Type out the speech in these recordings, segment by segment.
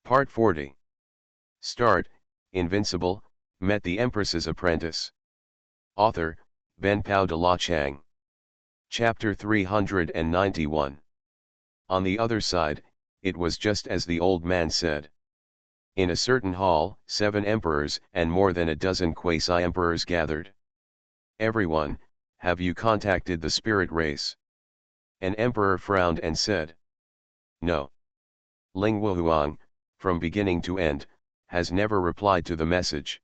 Part 40. Start, Invincible, met the Empress's apprentice. Author, Ben Pao de la Chang. Chapter 391. On the other side, it was just as the old man said. In a certain hall, 7 emperors and more than a dozen quasi-emperors gathered. Everyone, have you contacted the spirit race? An emperor frowned and said. No. Ling Wuhuang, from beginning to end, has never replied to the message.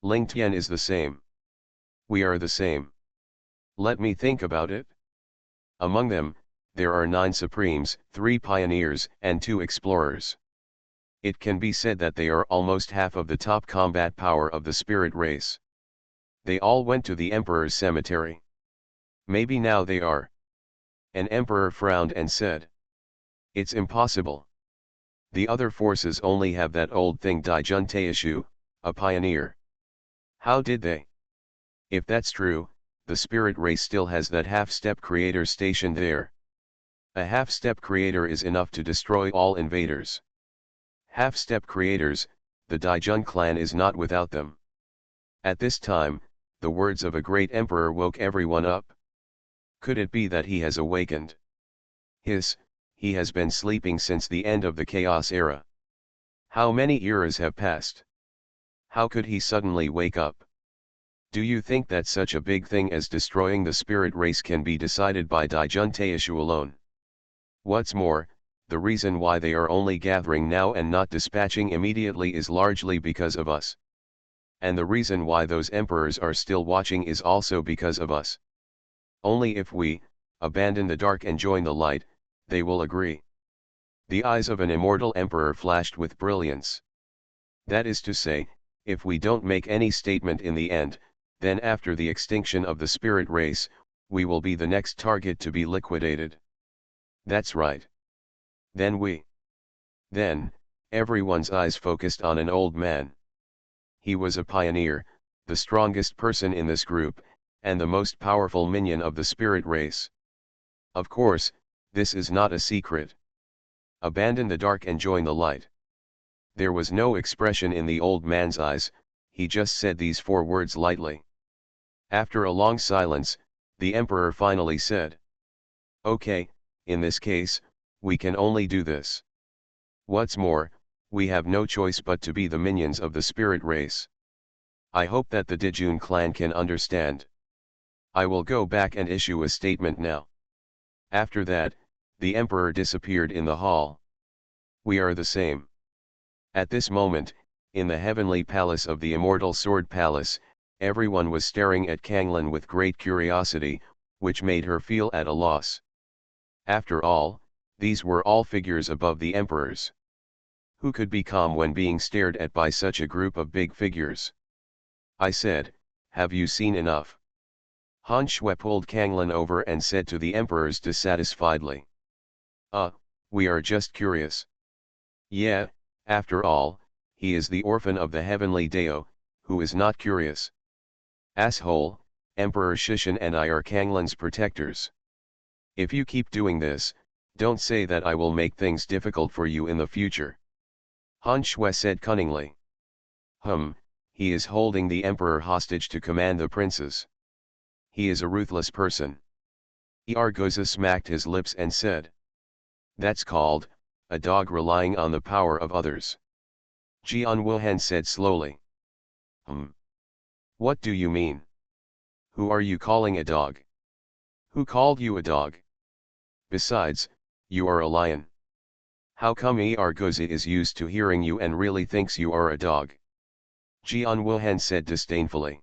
Ling Tian is the same. We are the same. Let me think about it. Among them, there are 9 supremes, 3 pioneers, and 2 explorers. It can be said that they are almost half of the top combat power of the spirit race. They all went to the emperor's cemetery. Maybe now they are. An emperor frowned and said. It's impossible. The other forces only have that old thing Daijun Teishu, a pioneer. How did they? If that's true, the spirit race still has that half-step creator stationed there. A half-step creator is enough to destroy all invaders. Half-step creators, the Daijun clan is not without them. At this time, the words of a great emperor woke everyone up. Could it be that he has awakened? He has been sleeping since the end of the Chaos era. How many eras have passed? How could he suddenly wake up? Do you think that such a big thing as destroying the spirit race can be decided by Daijun Teishu alone? What's more, the reason why they are only gathering now and not dispatching immediately is largely because of us. And the reason why those emperors are still watching is also because of us. Only if we abandon the dark and join the light, they will agree. The eyes of an immortal emperor flashed with brilliance. That is to say, if we don't make any statement in the end, then after the extinction of the spirit race, we will be the next target to be liquidated. That's right. Then, everyone's eyes focused on an old man. He was a pioneer, the strongest person in this group, and the most powerful minion of the spirit race. Of course, this is not a secret. Abandon the dark and join the light. There was no expression in the old man's eyes, he just said these 4 words lightly. After a long silence, the emperor finally said. Okay, in this case, we can only do this. What's more, we have no choice but to be the minions of the spirit race. I hope that the Daijun clan can understand. I will go back and issue a statement now. After that, the emperor disappeared in the hall. We are the same. At this moment, in the heavenly palace of the immortal sword palace, everyone was staring at Kanglin with great curiosity, which made her feel at a loss. After all, these were all figures above the emperors. Who could be calm when being stared at by such a group of big figures? I said, have you seen enough? Han Shui pulled Kanglin over and said to the emperors dissatisfiedly. We are just curious. Yeah, after all, he is the orphan of the heavenly Dao, who is not curious. Asshole, Emperor Shishan and I are Kanglin's protectors. If you keep doing this, don't say that I will make things difficult for you in the future. Han Shui said cunningly. He is holding the emperor hostage to command the princes. He is a ruthless person. Iargoza smacked his lips and said. That's called, a dog relying on the power of others. Xuanhuan said slowly. What do you mean? Who are you calling a dog? Who called you a dog? Besides, you are a lion. How come Iargoza is used to hearing you and really thinks you are a dog? Xuanhuan said disdainfully.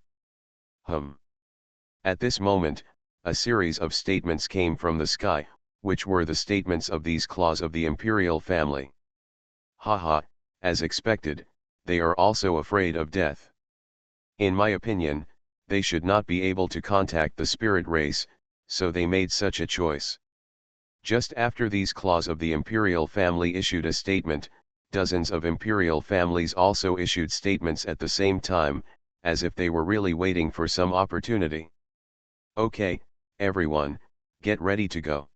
At this moment, a series of statements came from the sky, which were the statements of these claws of the imperial family. Haha, as expected, they are also afraid of death. In my opinion, they should not be able to contact the spirit race, so they made such a choice. Just after these claws of the imperial family issued a statement, dozens of imperial families also issued statements at the same time, as if they were really waiting for some opportunity. Okay, everyone, get ready to go.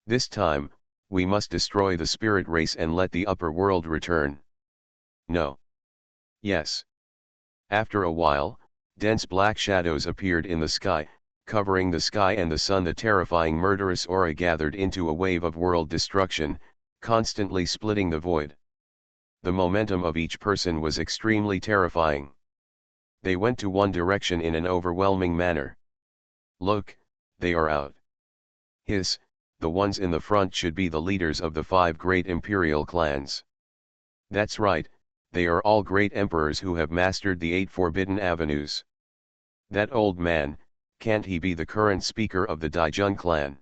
This time, we must destroy the spirit race and let the upper world return. No. Yes. After a while, dense black shadows appeared in the sky, covering the sky and the sun. The terrifying murderous aura gathered into a wave of world destruction, constantly splitting the void. The momentum of each person was extremely terrifying. They went to one direction in an overwhelming manner. Look, they are out. Hiss, the ones in the front should be the leaders of the 5 great imperial clans. That's right, they are all great emperors who have mastered the 8 forbidden avenues. That old man, can't he be the current speaker of the Daijun clan?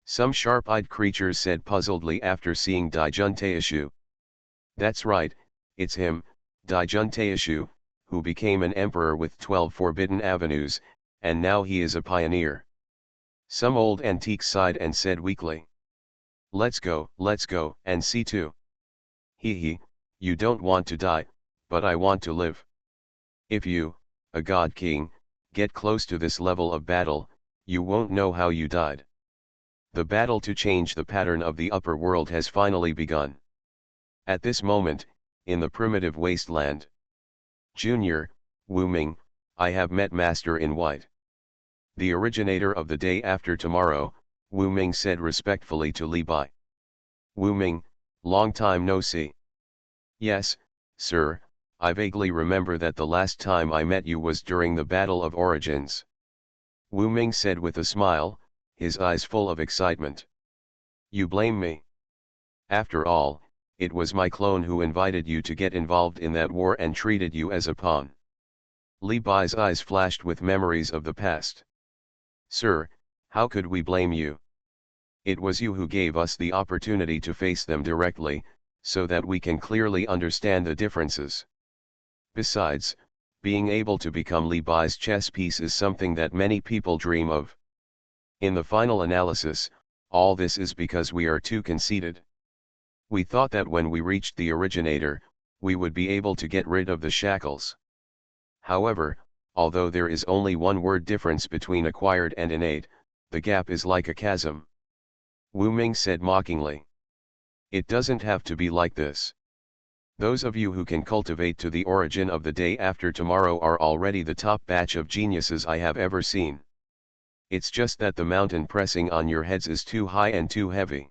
Some sharp-eyed creatures said puzzledly after seeing Daijun Taishu. That's right, it's him, Daijun Taishu, who became an emperor with 12 forbidden avenues, and now he is a pioneer. Some old antiques sighed and said weakly. Let's go, and see too. Hee, you don't want to die, but I want to live. If you, a god king, get close to this level of battle, you won't know how you died. The battle to change the pattern of the upper world has finally begun. At this moment, in the primitive wasteland. Junior, Wu Ming, I have met Master in White. The originator of the day after tomorrow, Wu Ming said respectfully to Li Bai. Wu Ming, long time no see. Yes, sir, I vaguely remember that the last time I met you was during the Battle of Origins. Wu Ming said with a smile, his eyes full of excitement. You blame me? After all, it was my clone who invited you to get involved in that war and treated you as a pawn. Li Bai's eyes flashed with memories of the past. Sir, how could we blame you? It was you who gave us the opportunity to face them directly, so that we can clearly understand the differences. Besides, being able to become Li Bai's chess piece is something that many people dream of. In the final analysis, all this is because we are too conceited. We thought that when we reached the originator, we would be able to get rid of the shackles. However, although there is only one word difference between acquired and innate, the gap is like a chasm. Wu Ming said mockingly. It doesn't have to be like this. Those of you who can cultivate to the origin of the day after tomorrow are already the top batch of geniuses I have ever seen. It's just that the mountain pressing on your heads is too high and too heavy.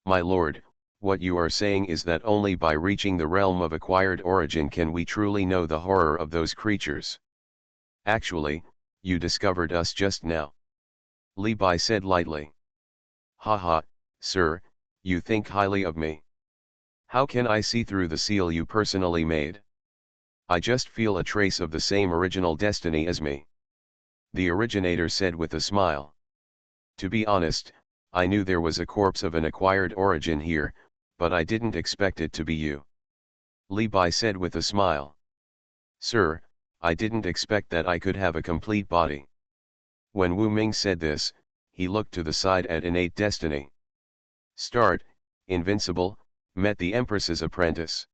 My lord, what you are saying is that only by reaching the realm of acquired origin can we truly know the horror of those creatures. Actually, you discovered us just now. Li Bai said lightly. Haha, sir, you think highly of me. How can I see through the seal you personally made? I just feel a trace of the same original destiny as me. The originator said with a smile. To be honest, I knew there was a corpse of an acquired origin here, but I didn't expect it to be you. Li Bai said with a smile. Sir, I didn't expect that I could have a complete body. When Wu Ming said this, he looked to the side at innate destiny. Start, Invincible, met the Empress's apprentice.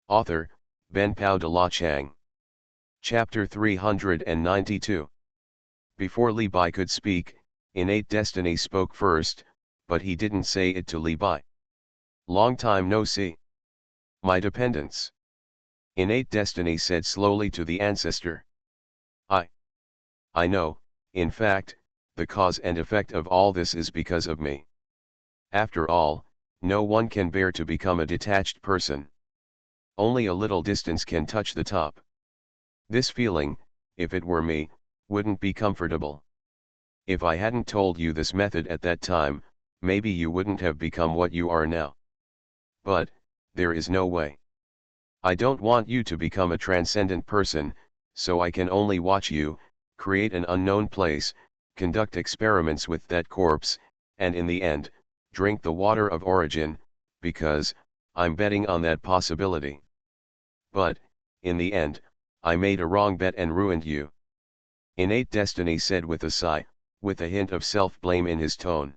Author, Ben Pao de la Chang. Chapter 392. Before Li Bai could speak, innate destiny spoke first, but he didn't say it to Li Bai. Long time no see. My dependents. Innate destiny said slowly to the ancestor. I know, in fact, the cause and effect of all this is because of me. After all, no one can bear to become a detached person. Only a little distance can touch the top. This feeling, if it were me, wouldn't be comfortable. If I hadn't told you this method at that time, maybe you wouldn't have become what you are now. But, there is no way. I don't want you to become a transcendent person, so I can only watch you, create an unknown place, conduct experiments with that corpse, and in the end, drink the water of origin, because, I'm betting on that possibility. But, in the end, I made a wrong bet and ruined you. Innate destiny said with a sigh, with a hint of self-blame in his tone.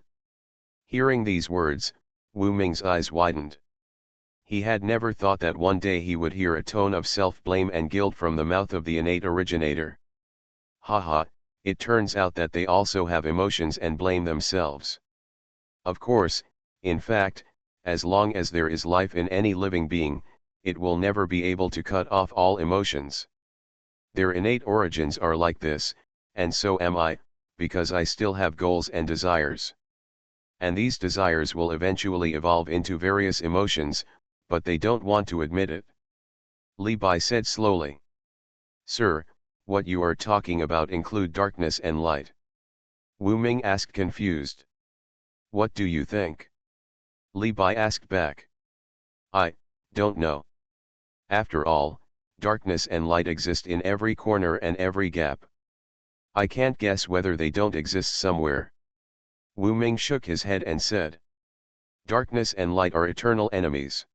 Hearing these words, Wu Ming's eyes widened. He had never thought that one day he would hear a tone of self-blame and guilt from the mouth of the innate originator. Haha, it turns out that they also have emotions and blame themselves. Of course, In fact, as long as there is life in any living being, it will never be able to cut off all emotions. Their innate origins are like this, and so am I, because I still have goals and desires. And these desires will eventually evolve into various emotions, but they don't want to admit it. Li Bai said slowly. Sir, what you are talking about include darkness and light. Wu Ming asked confused. What do you think? Li Bai asked back. I don't know. After all, darkness and light exist in every corner and every gap. I can't guess whether they don't exist somewhere. Wu Ming shook his head and said. Darkness and light are eternal enemies.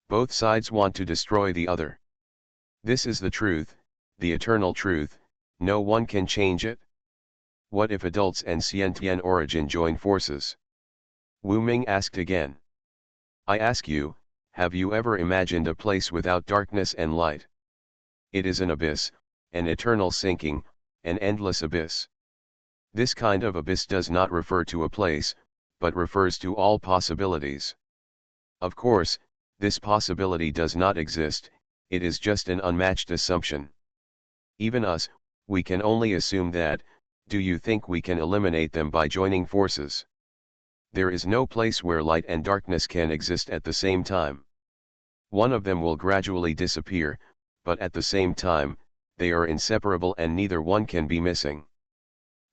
Both sides want to destroy the other. This is the truth, the eternal truth, no one can change it. What if adults and Xiantian origin join forces? Wu Ming asked again. I ask you, have you ever imagined a place without darkness and light? It is an abyss, an eternal sinking, an endless abyss. This kind of abyss does not refer to a place, but refers to all possibilities. Of course, this possibility does not exist, it is just an unmatched assumption. Even us, we can only assume that. Do you think we can eliminate them by joining forces? There is no place where light and darkness can exist at the same time. One of them will gradually disappear, but at the same time, they are inseparable and neither one can be missing.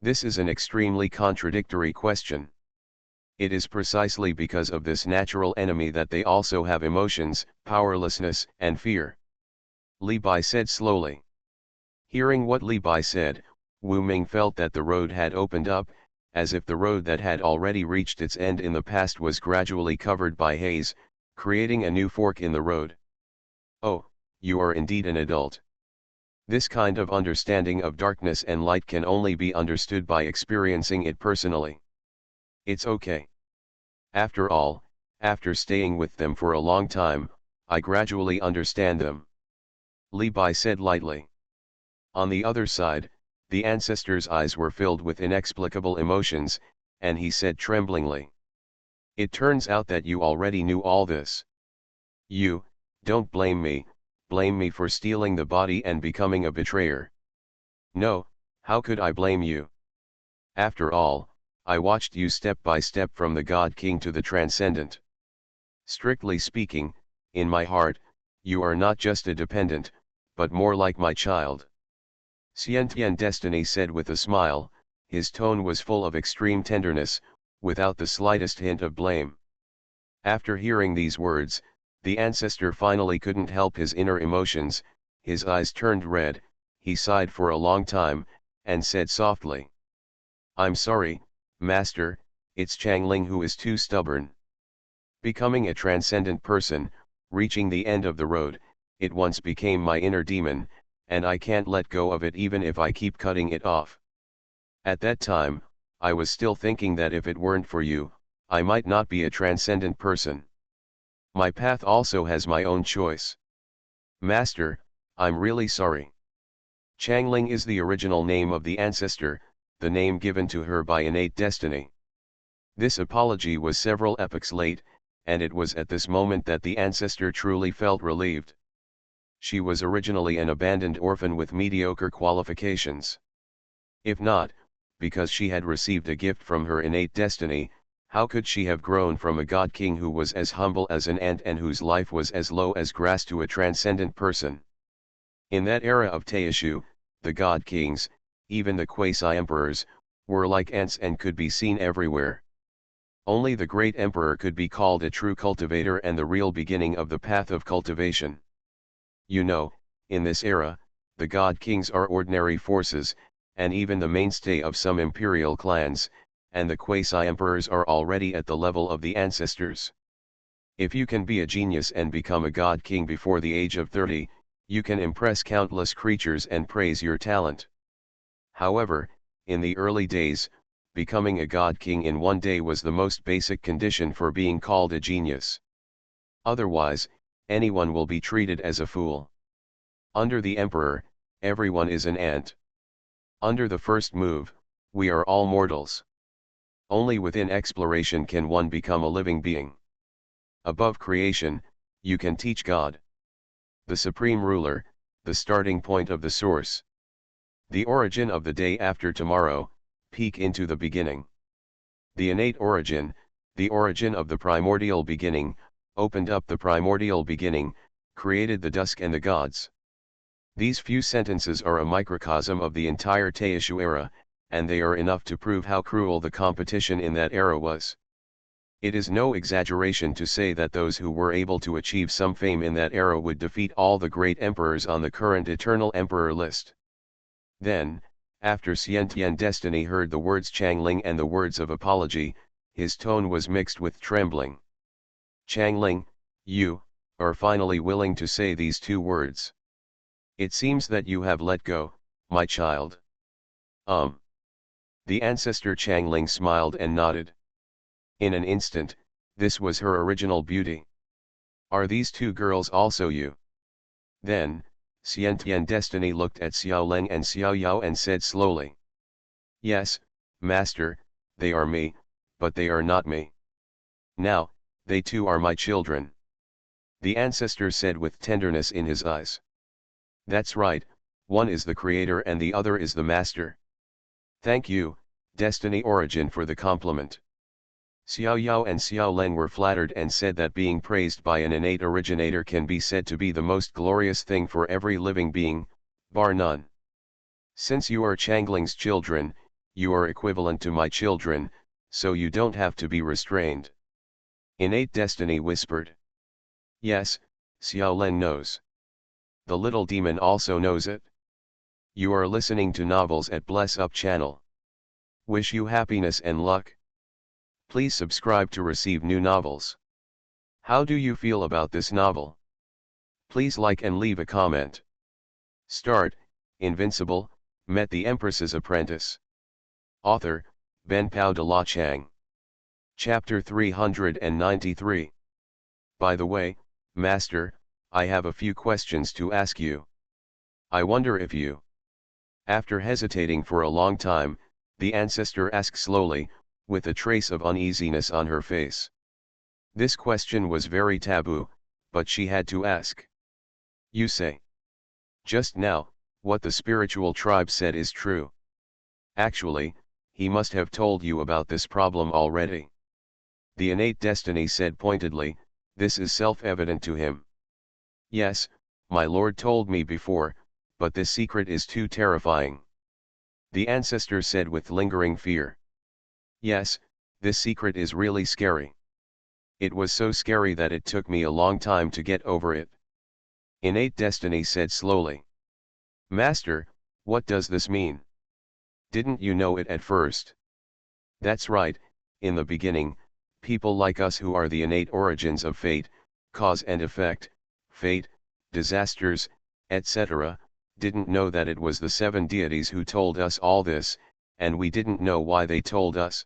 This is an extremely contradictory question. It is precisely because of this natural enemy that they also have emotions, powerlessness, and fear. Li Bai said slowly. Hearing what Li Bai said, Wu Ming felt that the road had opened up, as if the road that had already reached its end in the past was gradually covered by haze, creating a new fork in the road. Oh, you are indeed an adult. This kind of understanding of darkness and light can only be understood by experiencing it personally. It's okay. After all, after staying with them for a long time, I gradually understand them. Li Bai said lightly. On the other side, the ancestor's eyes were filled with inexplicable emotions, and he said tremblingly. It turns out that you already knew all this. You, don't blame me for stealing the body and becoming a betrayer. No, how could I blame you? After all, I watched you step by step from the God King to the Transcendent. Strictly speaking, in my heart, you are not just a dependent, but more like my child. Xiantian Destiny said with a smile, his tone was full of extreme tenderness, without the slightest hint of blame. After hearing these words, the ancestor finally couldn't help his inner emotions, his eyes turned red, he sighed for a long time, and said softly. I'm sorry, Master, it's Changling who is too stubborn. Becoming a transcendent person, reaching the end of the road, it once became my inner demon, and I can't let go of it even if I keep cutting it off. At that time, I was still thinking that if it weren't for you, I might not be a transcendent person. My path also has my own choice. Master, I'm really sorry. Changling is the original name of the ancestor, the name given to her by innate destiny. This apology was several epochs late, and it was at this moment that the ancestor truly felt relieved. She was originally an abandoned orphan with mediocre qualifications. If not, because she had received a gift from her innate destiny, how could she have grown from a god king who was as humble as an ant and whose life was as low as grass to a transcendent person? In that era of Taishu, the god kings, even the quasi-emperors, were like ants and could be seen everywhere. Only the great emperor could be called a true cultivator and the real beginning of the path of cultivation. You know, in this era, the god kings are ordinary forces, and even the mainstay of some imperial clans, and the quasi-emperors are already at the level of the ancestors. If you can be a genius and become a god king before the age of 30, you can impress countless creatures and praise your talent. However, in the early days, becoming a god king in one day was the most basic condition for being called a genius. Otherwise, anyone will be treated as a fool. Under the emperor, everyone is an ant. Under the first move, we are all mortals. Only within exploration can one become a living being. Above creation, you can teach God. The supreme ruler, the starting point of the source. The origin of the day after tomorrow, peek into the beginning. The innate origin, the origin of the primordial beginning, opened up the primordial beginning, created the dusk and the gods. These few sentences are a microcosm of the entire Taishu era, and they are enough to prove how cruel the competition in that era was. It is no exaggeration to say that those who were able to achieve some fame in that era would defeat all the great emperors on the current eternal emperor list. Then, after Xiantian Destiny heard the words Changling and the words of apology, his tone was mixed with trembling. Changling, you are finally willing to say these two words. It seems that you have let go, my child. The ancestor Changling smiled and nodded. In an instant, this was her original beauty. Are these two girls also you? Then, Xiantian Destiny looked at Xiao Leng and Xiao Yao and said slowly. Yes, master, they are me, but they are not me. Now, they too are my children. The ancestor said with tenderness in his eyes. That's right, one is the creator and the other is the master. Thank you, Destiny Origin, for the compliment. Xiao Yao and Xiao Leng were flattered and said that being praised by an innate originator can be said to be the most glorious thing for every living being, bar none. Since you are Changling's children, you are equivalent to my children, so you don't have to be restrained. Innate Destiny whispered. Yes, Xiao Leng knows. The little demon also knows it. You are listening to novels at Bless Up channel. Wish you happiness and luck. Please subscribe to receive new novels. How do you feel about this novel? Please like and leave a comment. Start, Invincible, met the Empress's apprentice. Author, Benpao de la Chang. Chapter 393. By the way, Master, I have a few questions to ask you. I wonder if you... After hesitating for a long time, the ancestor asked slowly, with a trace of uneasiness on her face. This question was very taboo, but she had to ask. You say. Just now, what the spiritual tribe said is true. Actually, he must have told you about this problem already. The innate destiny said pointedly, this is self-evident to him. Yes, my lord told me before, but this secret is too terrifying. The ancestor said with lingering fear. Yes, this secret is really scary. It was so scary that it took me a long time to get over it. Innate Destiny said slowly. Master, what does this mean? Didn't you know it at first? That's right, in the beginning, people like us who are the innate origins of fate, cause and effect, fate, disasters, etc., didn't know that it was the seven deities who told us all this, and we didn't know why they told us.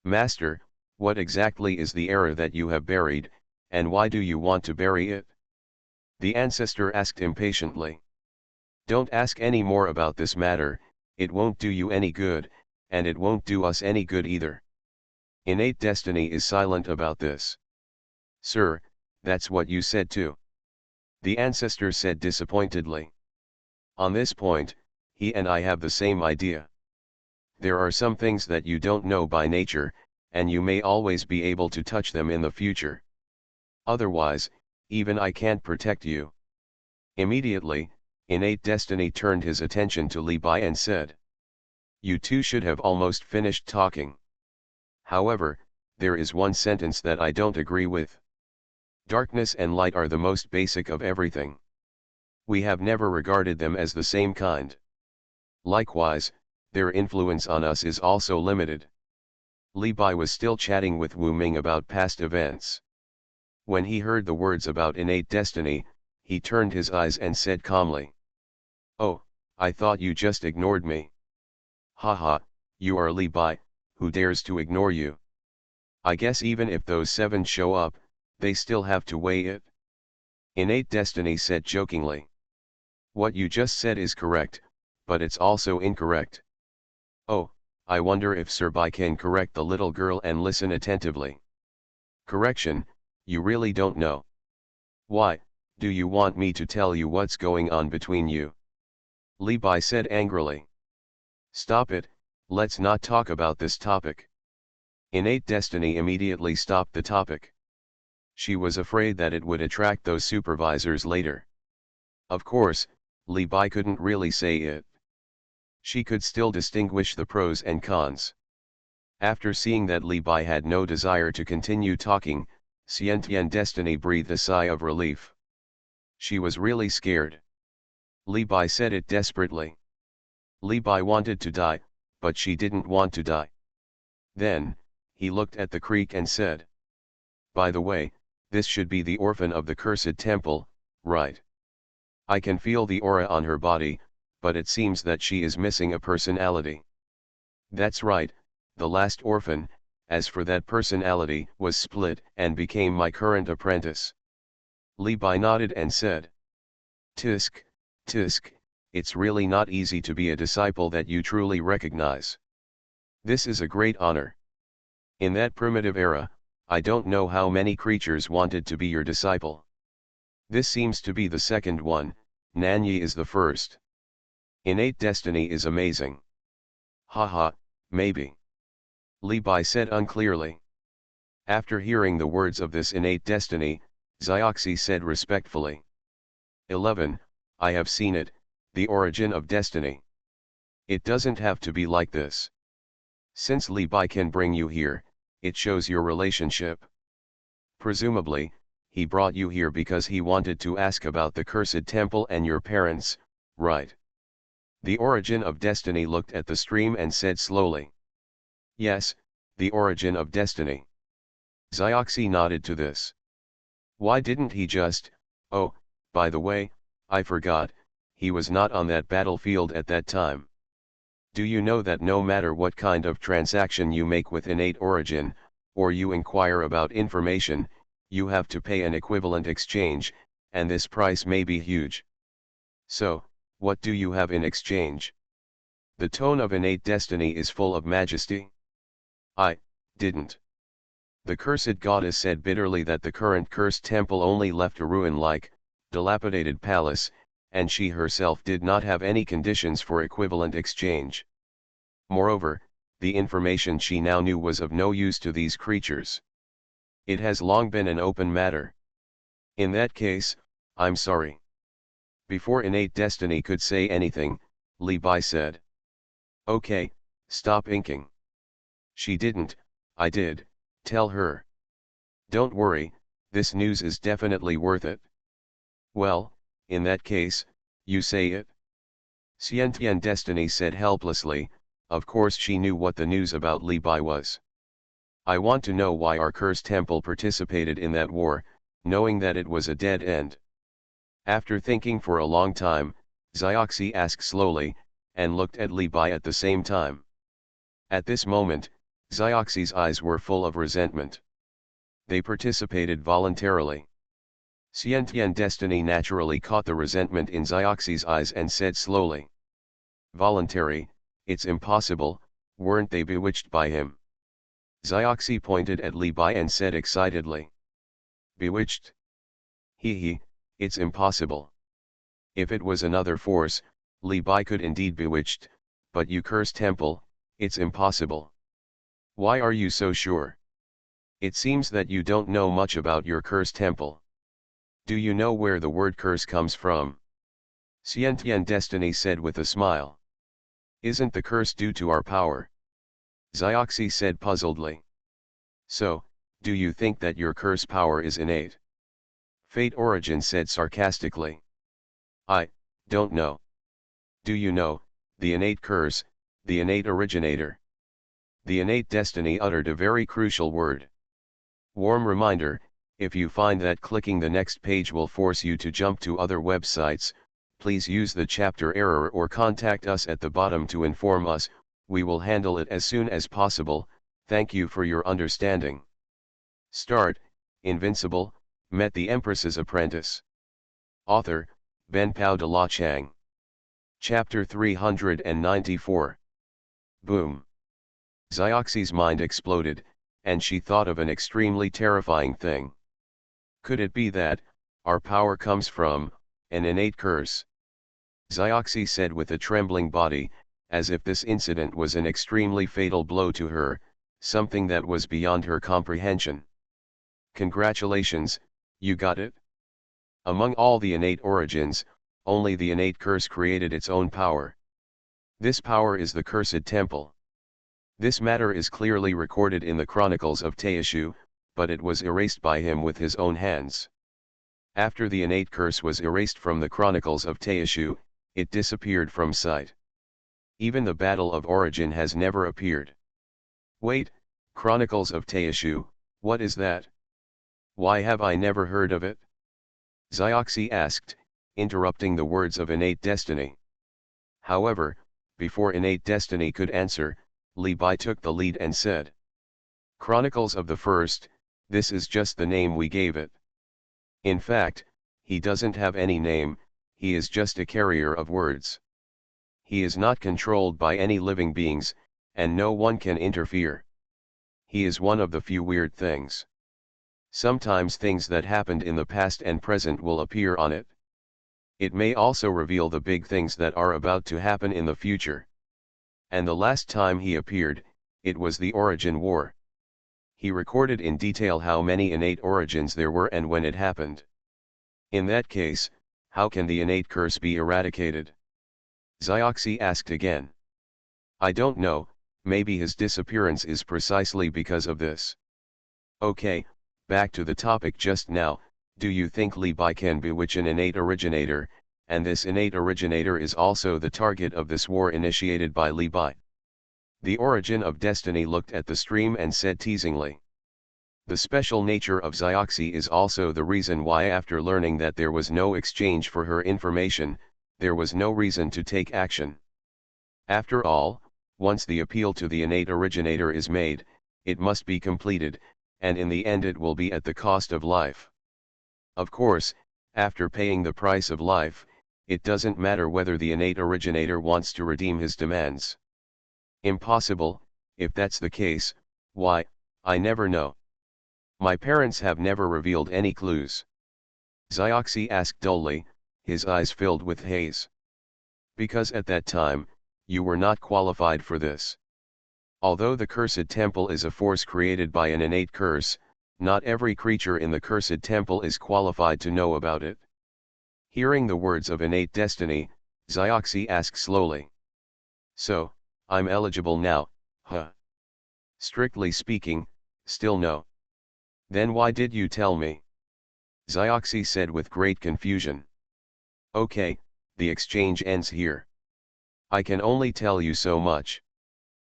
Master, what exactly is the error that you have buried, and why do you want to bury it? The ancestor asked impatiently. Don't ask any more about this matter, it won't do you any good, and it won't do us any good either. Innate Destiny is silent about this. Sir, that's what you said too. The ancestor said disappointedly. On this point, he and I have the same idea. There are some things that you don't know by nature, and you may always be able to touch them in the future. Otherwise, even I can't protect you. Immediately, Innate Destiny turned his attention to Li Bai and said. You two should have almost finished talking. However, there is one sentence that I don't agree with. Darkness and light are the most basic of everything. We have never regarded them as the same kind. Likewise, their influence on us is also limited. Li Bai was still chatting with Wu Ming about past events. When he heard the words about innate destiny, he turned his eyes and said calmly. Oh, I thought you just ignored me. Haha, you are Li Bai, who dares to ignore you? I guess even if those seven show up, they still have to weigh it. Innate Destiny said jokingly. What you just said is correct, but it's also incorrect. Oh, I wonder if Sir Bai can correct the little girl and listen attentively. Correction, you really don't know. Why, do you want me to tell you what's going on between you? Li Bai said angrily. Stop it, let's not talk about this topic. Innate destiny immediately stopped the topic. She was afraid that it would attract those supervisors later. Of course, Li Bai couldn't really say it. She could still distinguish the pros and cons. After seeing that Li Bai had no desire to continue talking, Xiantian Destiny breathed a sigh of relief. She was really scared. Li Bai said it desperately. Li Bai wanted to die, but she didn't want to die. Then, he looked at the creek and said, by the way, this should be the orphan of the cursed temple, right? I can feel the aura on her body, but it seems that she is missing a personality. That's right, the last orphan, as for that personality, was split and became my current apprentice. Li Bai nodded and said, Tisk, tisk, it's really not easy to be a disciple that you truly recognize. This is a great honor. In that primitive era, I don't know how many creatures wanted to be your disciple. This seems to be the second one, Nanyi is the first. Innate destiny is amazing. Haha, maybe. Li Bai said unclearly. After hearing the words of this innate destiny, Xiaoxi said respectfully. 11, I have seen it, the origin of destiny. It doesn't have to be like this. Since Li Bai can bring you here, it shows your relationship. Presumably, he brought you here because he wanted to ask about the cursed temple and your parents, right? The origin of destiny looked at the stream and said slowly. Yes, the origin of destiny. Xiaoxi nodded to this. Why didn't he just, oh, by the way, I forgot, he was not on that battlefield at that time. Do you know that no matter what kind of transaction you make with innate origin, or you inquire about information, you have to pay an equivalent exchange, and this price may be huge. So, what do you have in exchange? The tone of innate destiny is full of majesty. I didn't. The cursed goddess said bitterly that the current cursed temple only left a ruin-like, dilapidated palace, and she herself did not have any conditions for equivalent exchange. Moreover, the information she now knew was of no use to these creatures. It has long been an open matter. In that case, I'm sorry. Before innate destiny could say anything, Li Bai said. Okay, stop inking. She didn't, I did, tell her. Don't worry, this news is definitely worth it. Well, in that case, you say it? Xiantian Destiny said helplessly, of course she knew what the news about Li Bai was. I want to know why our cursed temple participated in that war, knowing that it was a dead end. After thinking for a long time, Xiaoxi asked slowly, and looked at Li Bai at the same time. At this moment, Xiaoxi's eyes were full of resentment. They participated voluntarily. Xiantian Destiny naturally caught the resentment in Xiaoxi's eyes and said slowly. Voluntary, it's impossible, weren't they bewitched by him? Xiaoxi pointed at Li Bai and said excitedly. Bewitched? He, it's impossible. If it was another force, Li Bai could indeed bewitched, but you cursed temple, it's impossible. Why are you so sure? It seems that you don't know much about your cursed temple. Do you know where the word curse comes from? Xiantian Destiny said with a smile. Isn't the curse due to our power? Xiaoxi said puzzledly. So, do you think that your curse power is innate? Fate Origin said sarcastically. I don't know. Do you know, the innate curse, the innate originator? The innate destiny uttered a very crucial word. Warm reminder, if you find that clicking the next page will force you to jump to other websites, please use the chapter error or contact us at the bottom to inform us, we will handle it as soon as possible, thank you for your understanding. Start, Invincible, met the Empress's apprentice. Author, Ben Pao de la Chang. Chapter 394. Boom. Zioxy's mind exploded, and she thought of an extremely terrifying thing. Could it be that our power comes from an innate curse? Zioxy said with a trembling body, as if this incident was an extremely fatal blow to her, something that was beyond her comprehension. Congratulations, you got it? Among all the innate origins, only the innate curse created its own power. This power is the cursed temple. This matter is clearly recorded in the chronicles of Taishu, but it was erased by him with his own hands. After the innate curse was erased from the chronicles of Taishu, it disappeared from sight. Even the Battle of Origin has never appeared. Wait, Chronicles of Taishu, what is that? Why have I never heard of it? Zioxy asked, interrupting the words of innate destiny. However, before innate destiny could answer, Li Bai took the lead and said, Chronicles of the First, this is just the name we gave it. In fact, he doesn't have any name, he is just a carrier of words. He is not controlled by any living beings, and no one can interfere. He is one of the few weird things. Sometimes things that happened in the past and present will appear on it. It may also reveal the big things that are about to happen in the future. And the last time he appeared, it was the Origin War. He recorded in detail how many innate origins there were and when it happened. In that case, how can the innate curse be eradicated? Zioxy asked again. I don't know, maybe his disappearance is precisely because of this. Okay, back to the topic just now, do you think Li Bai can bewitch an innate originator, and this innate originator is also the target of this war initiated by Li Bai? The Origin of Destiny looked at the stream and said teasingly. The special nature of Zioxy is also the reason why after learning that there was no exchange for her information, there was no reason to take action. After all, once the appeal to the innate originator is made, it must be completed, and in the end it will be at the cost of life. Of course, after paying the price of life, it doesn't matter whether the innate originator wants to redeem his demands. Impossible, if that's the case, why, I never know. My parents have never revealed any clues. Zioxy asked dully, his eyes filled with haze. Because at that time, you were not qualified for this. Although the cursed temple is a force created by an innate curse, not every creature in the cursed temple is qualified to know about it. Hearing the words of innate destiny, Zioxy asked slowly. So, I'm eligible now, huh? Strictly speaking, still no. Then why did you tell me? Zioxy said with great confusion. Okay, the exchange ends here. I can only tell you so much.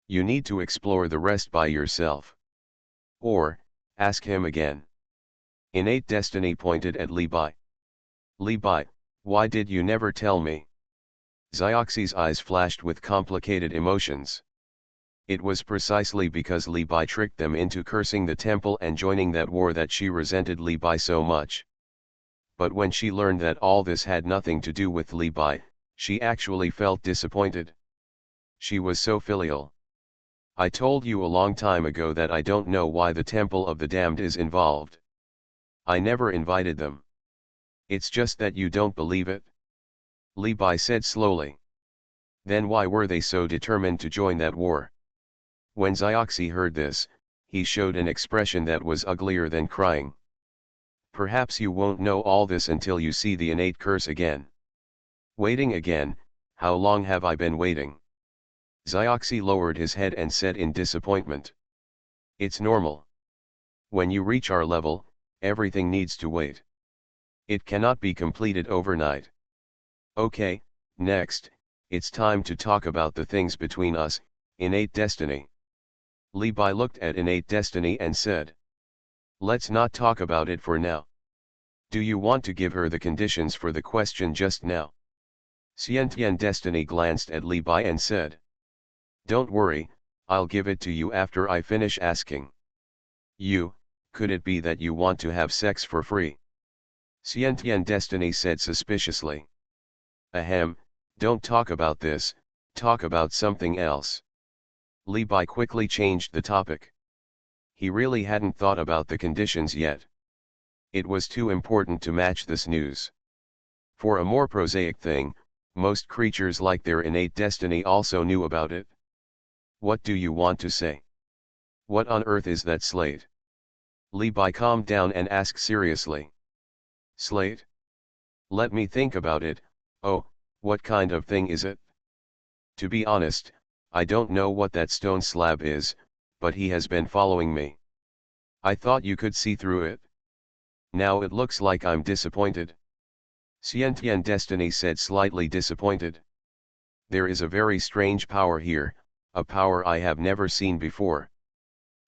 You need to explore the rest by yourself. Or, ask him again. Innate destiny pointed at Li Bai. Li Bai, why did you never tell me? Zioxy's eyes flashed with complicated emotions. It was precisely because Li Bai tricked them into cursing the temple and joining that war that she resented Li Bai so much. But when she learned that all this had nothing to do with Li Bai, she actually felt disappointed. She was so filial. I told you a long time ago that I don't know why the Temple of the Damned is involved. I never invited them. It's just that you don't believe it. Li Bai said slowly. Then why were they so determined to join that war? When Zioxy heard this, he showed an expression that was uglier than crying. Perhaps you won't know all this until you see the innate curse again. Waiting again, how long have I been waiting? Zioxy lowered his head and said in disappointment. It's normal. When you reach our level, everything needs to wait. It cannot be completed overnight. Okay, next, it's time to talk about the things between us, innate destiny. Li Bai looked at innate destiny and said. Let's not talk about it for now. Do you want to give her the conditions for the question just now? Xiantian destiny glanced at Li Bai and said. Don't worry, I'll give it to you after I finish asking. You, could it be that you want to have sex for free? Xiantian destiny said suspiciously. Ahem, don't talk about this, talk about something else. Li Bai quickly changed the topic. He really hadn't thought about the conditions yet. It was too important to match this news. For a more prosaic thing, most creatures like their innate destiny also knew about it. What do you want to say? What on earth is that slate? Li Bai calmed down and asked seriously. Slate? Let me think about it. Oh, what kind of thing is it? To be honest, I don't know what that stone slab is, but he has been following me. I thought you could see through it. Now it looks like I'm disappointed. Xiantian Destiny said, slightly disappointed. There is a very strange power here, a power I have never seen before.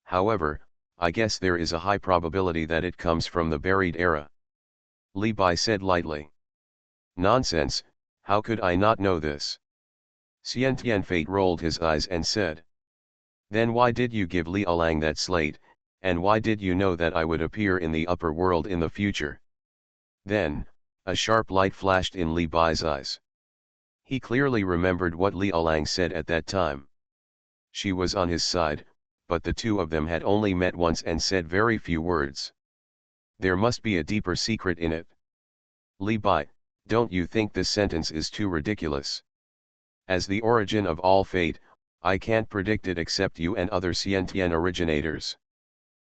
However, I guess there is a high probability that it comes from the buried era. Li Bai said lightly. Nonsense, how could I not know this? Xiantian Fate rolled his eyes and said. Then why did you give Liaolang that slate, and why did you know that I would appear in the upper world in the future? Then, a sharp light flashed in Li Bai's eyes. He clearly remembered what Liaolang said at that time. She was on his side, but the two of them had only met once and said very few words. There must be a deeper secret in it. Li Bai, don't you think this sentence is too ridiculous? As the origin of all fate, I can't predict it except you and other Xiantian originators.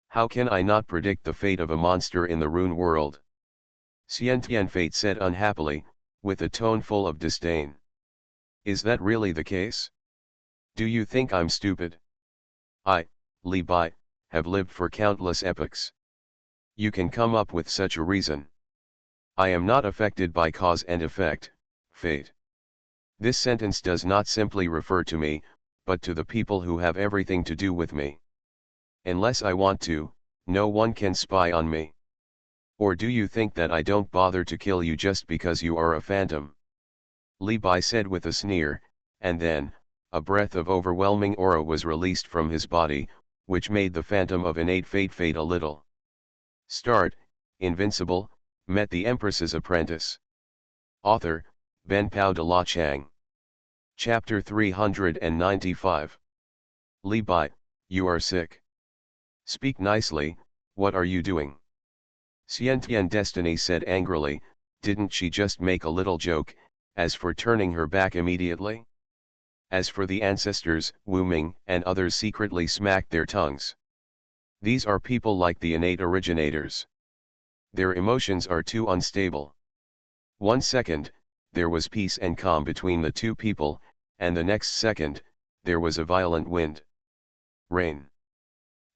How can I not predict the fate of a monster in the rune world? Xiantian Fate said unhappily, with a tone full of disdain. Is that really the case? Do you think I'm stupid? I, Li Bai, have lived for countless epochs. You can come up with such a reason. I am not affected by cause and effect, fate. This sentence does not simply refer to me, but to the people who have everything to do with me. Unless I want to, no one can spy on me. Or do you think that I don't bother to kill you just because you are a phantom? Li Bai said with a sneer, and then, a breath of overwhelming aura was released from his body, which made the phantom of innate fate fade a little. Start, Invincible, met the Empress's apprentice. Author, Ben Pao de la Chang. Chapter 395. Li Bai, you are sick. Speak nicely, what are you doing? Xiantian Destiny said angrily, didn't she just make a little joke, as for turning her back immediately? As for the ancestors, Wu Ming and others secretly smacked their tongues. These are people like the innate originators. Their emotions are too unstable. 1 second, there was peace and calm between the two people, and the next second, there was a violent wind. Rain.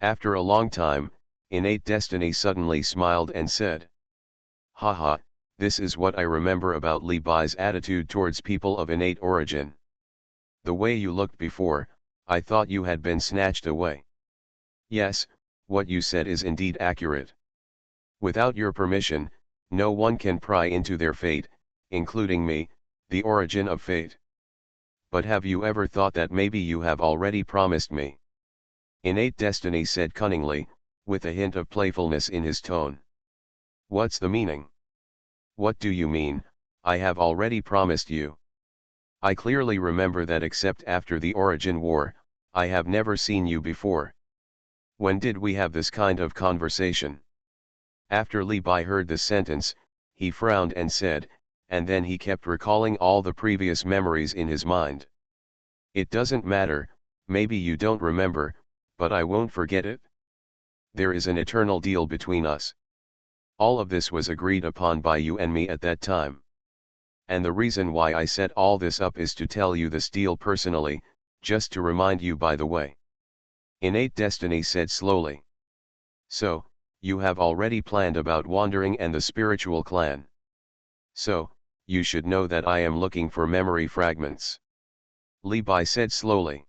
After a long time, innate destiny suddenly smiled and said. Haha, this is what I remember about Li Bai's attitude towards people of innate origin. The way you looked before, I thought you had been snatched away. Yes, what you said is indeed accurate. Without your permission, no one can pry into their fate, including me, the origin of fate. But have you ever thought that maybe you have already promised me? Innate destiny said cunningly, with a hint of playfulness in his tone. What's the meaning? What do you mean, I have already promised you? I clearly remember that except after the Origin War, I have never seen you before. When did we have this kind of conversation? After Li Bai heard this sentence, he frowned and said, and then he kept recalling all the previous memories in his mind. It doesn't matter, maybe you don't remember, but I won't forget it. There is an eternal deal between us. All of this was agreed upon by you and me at that time. And the reason why I set all this up is to tell you this deal personally, just to remind you by the way. Innate destiny said slowly. So, you have already planned about wandering and the spiritual clan. So, you should know that I am looking for memory fragments. Li Bai said slowly.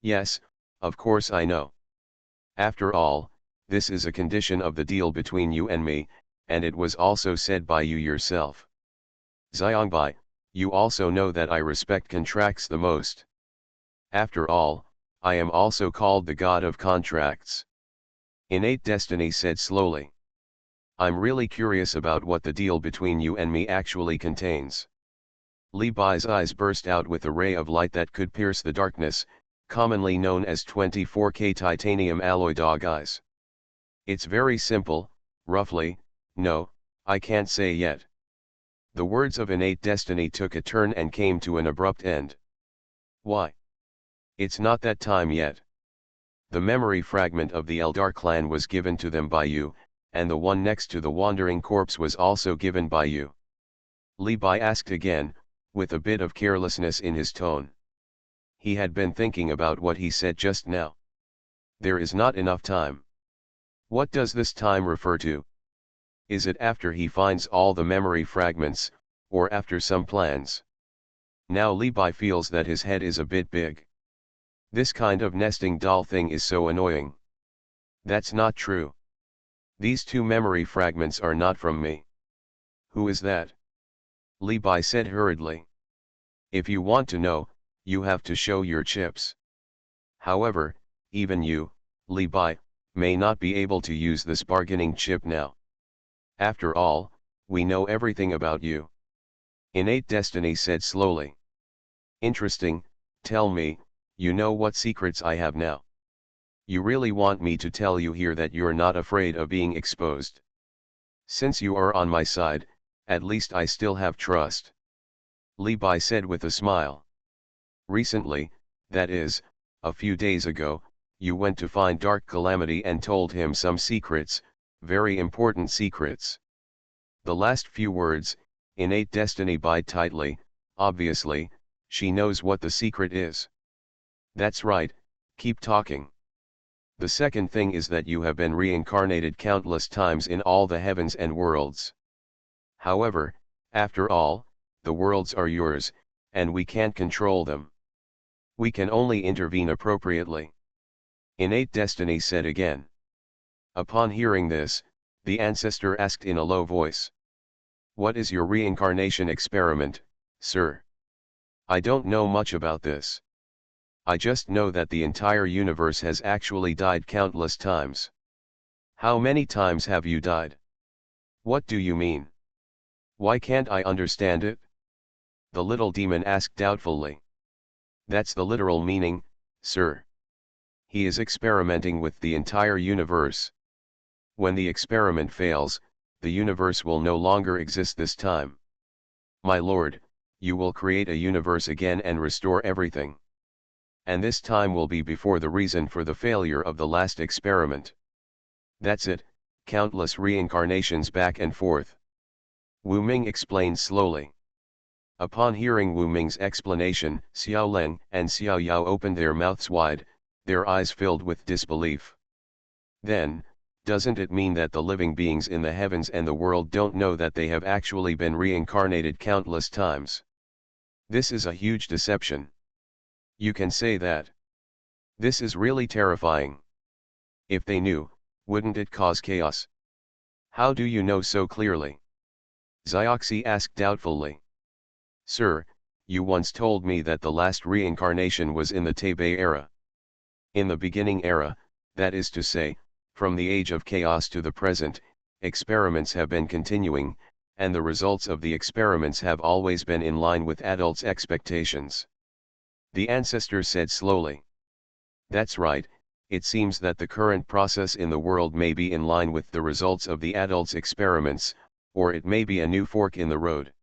Yes, of course I know. After all, this is a condition of the deal between you and me, and it was also said by you yourself. Xiangbai, you also know that I respect contracts the most. After all, I am also called the god of contracts. Innate destiny said slowly. I'm really curious about what the deal between you and me actually contains. Li Bai's eyes burst out with a ray of light that could pierce the darkness, commonly known as 24K titanium alloy dog eyes. It's very simple, roughly. No, I can't say yet. The words of innate destiny took a turn and came to an abrupt end. Why? It's not that time yet. The memory fragment of the Eldar clan was given to them by you, and the one next to the wandering corpse was also given by you. Li Bai asked again, with a bit of carelessness in his tone. He had been thinking about what he said just now. There is not enough time. What does this time refer to? Is it after he finds all the memory fragments, or after some plans? Now Li Bai feels that his head is a bit big. This kind of nesting doll thing is so annoying. That's not true. These two memory fragments are not from me. Who is that? Li Bai said hurriedly. If you want to know, you have to show your chips. However, even you, Li Bai, may not be able to use this bargaining chip now. After all, we know everything about you. Innate Destiny said slowly. Interesting, tell me, you know what secrets I have now? You really want me to tell you here that you're not afraid of being exposed? Since you are on my side, at least I still have trust. Li Bai said with a smile. Recently, that is, a few days ago, you went to find Dark Calamity and told him some secrets, very important secrets. The last few words, Innate Destiny bite tightly. Obviously, she knows what the secret is. That's right, keep talking. The second thing is that you have been reincarnated countless times in all the heavens and worlds. However, after all, the worlds are yours, and we can't control them. We can only intervene appropriately. Innate Destiny said again. Upon hearing this, the ancestor asked in a low voice. What is your reincarnation experiment, sir? I don't know much about this. I just know that the entire universe has actually died countless times. How many times have you died? What do you mean? Why can't I understand it? The little demon asked doubtfully. That's the literal meaning, sir. He is experimenting with the entire universe. When the experiment fails, the universe will no longer exist this time. My lord, you will create a universe again and restore everything. And this time will be before the reason for the failure of the last experiment. That's it, countless reincarnations back and forth. Wu Ming explained slowly. Upon hearing Wu Ming's explanation, Xiao Len and Xiao Yao opened their mouths wide, their eyes filled with disbelief. Then, doesn't it mean that the living beings in the heavens and the world don't know that they have actually been reincarnated countless times? This is a huge deception. You can say that. This is really terrifying. If they knew, wouldn't it cause chaos? How do you know so clearly? Zioxy asked doubtfully. Sir, you once told me that the last reincarnation was in the Taibei era. In the beginning era, that is to say, from the age of chaos to the present, experiments have been continuing, and the results of the experiments have always been in line with adults' expectations. The ancestor said slowly. That's right, it seems that the current process in the world may be in line with the results of the adults' experiments, or it may be a new fork in the road.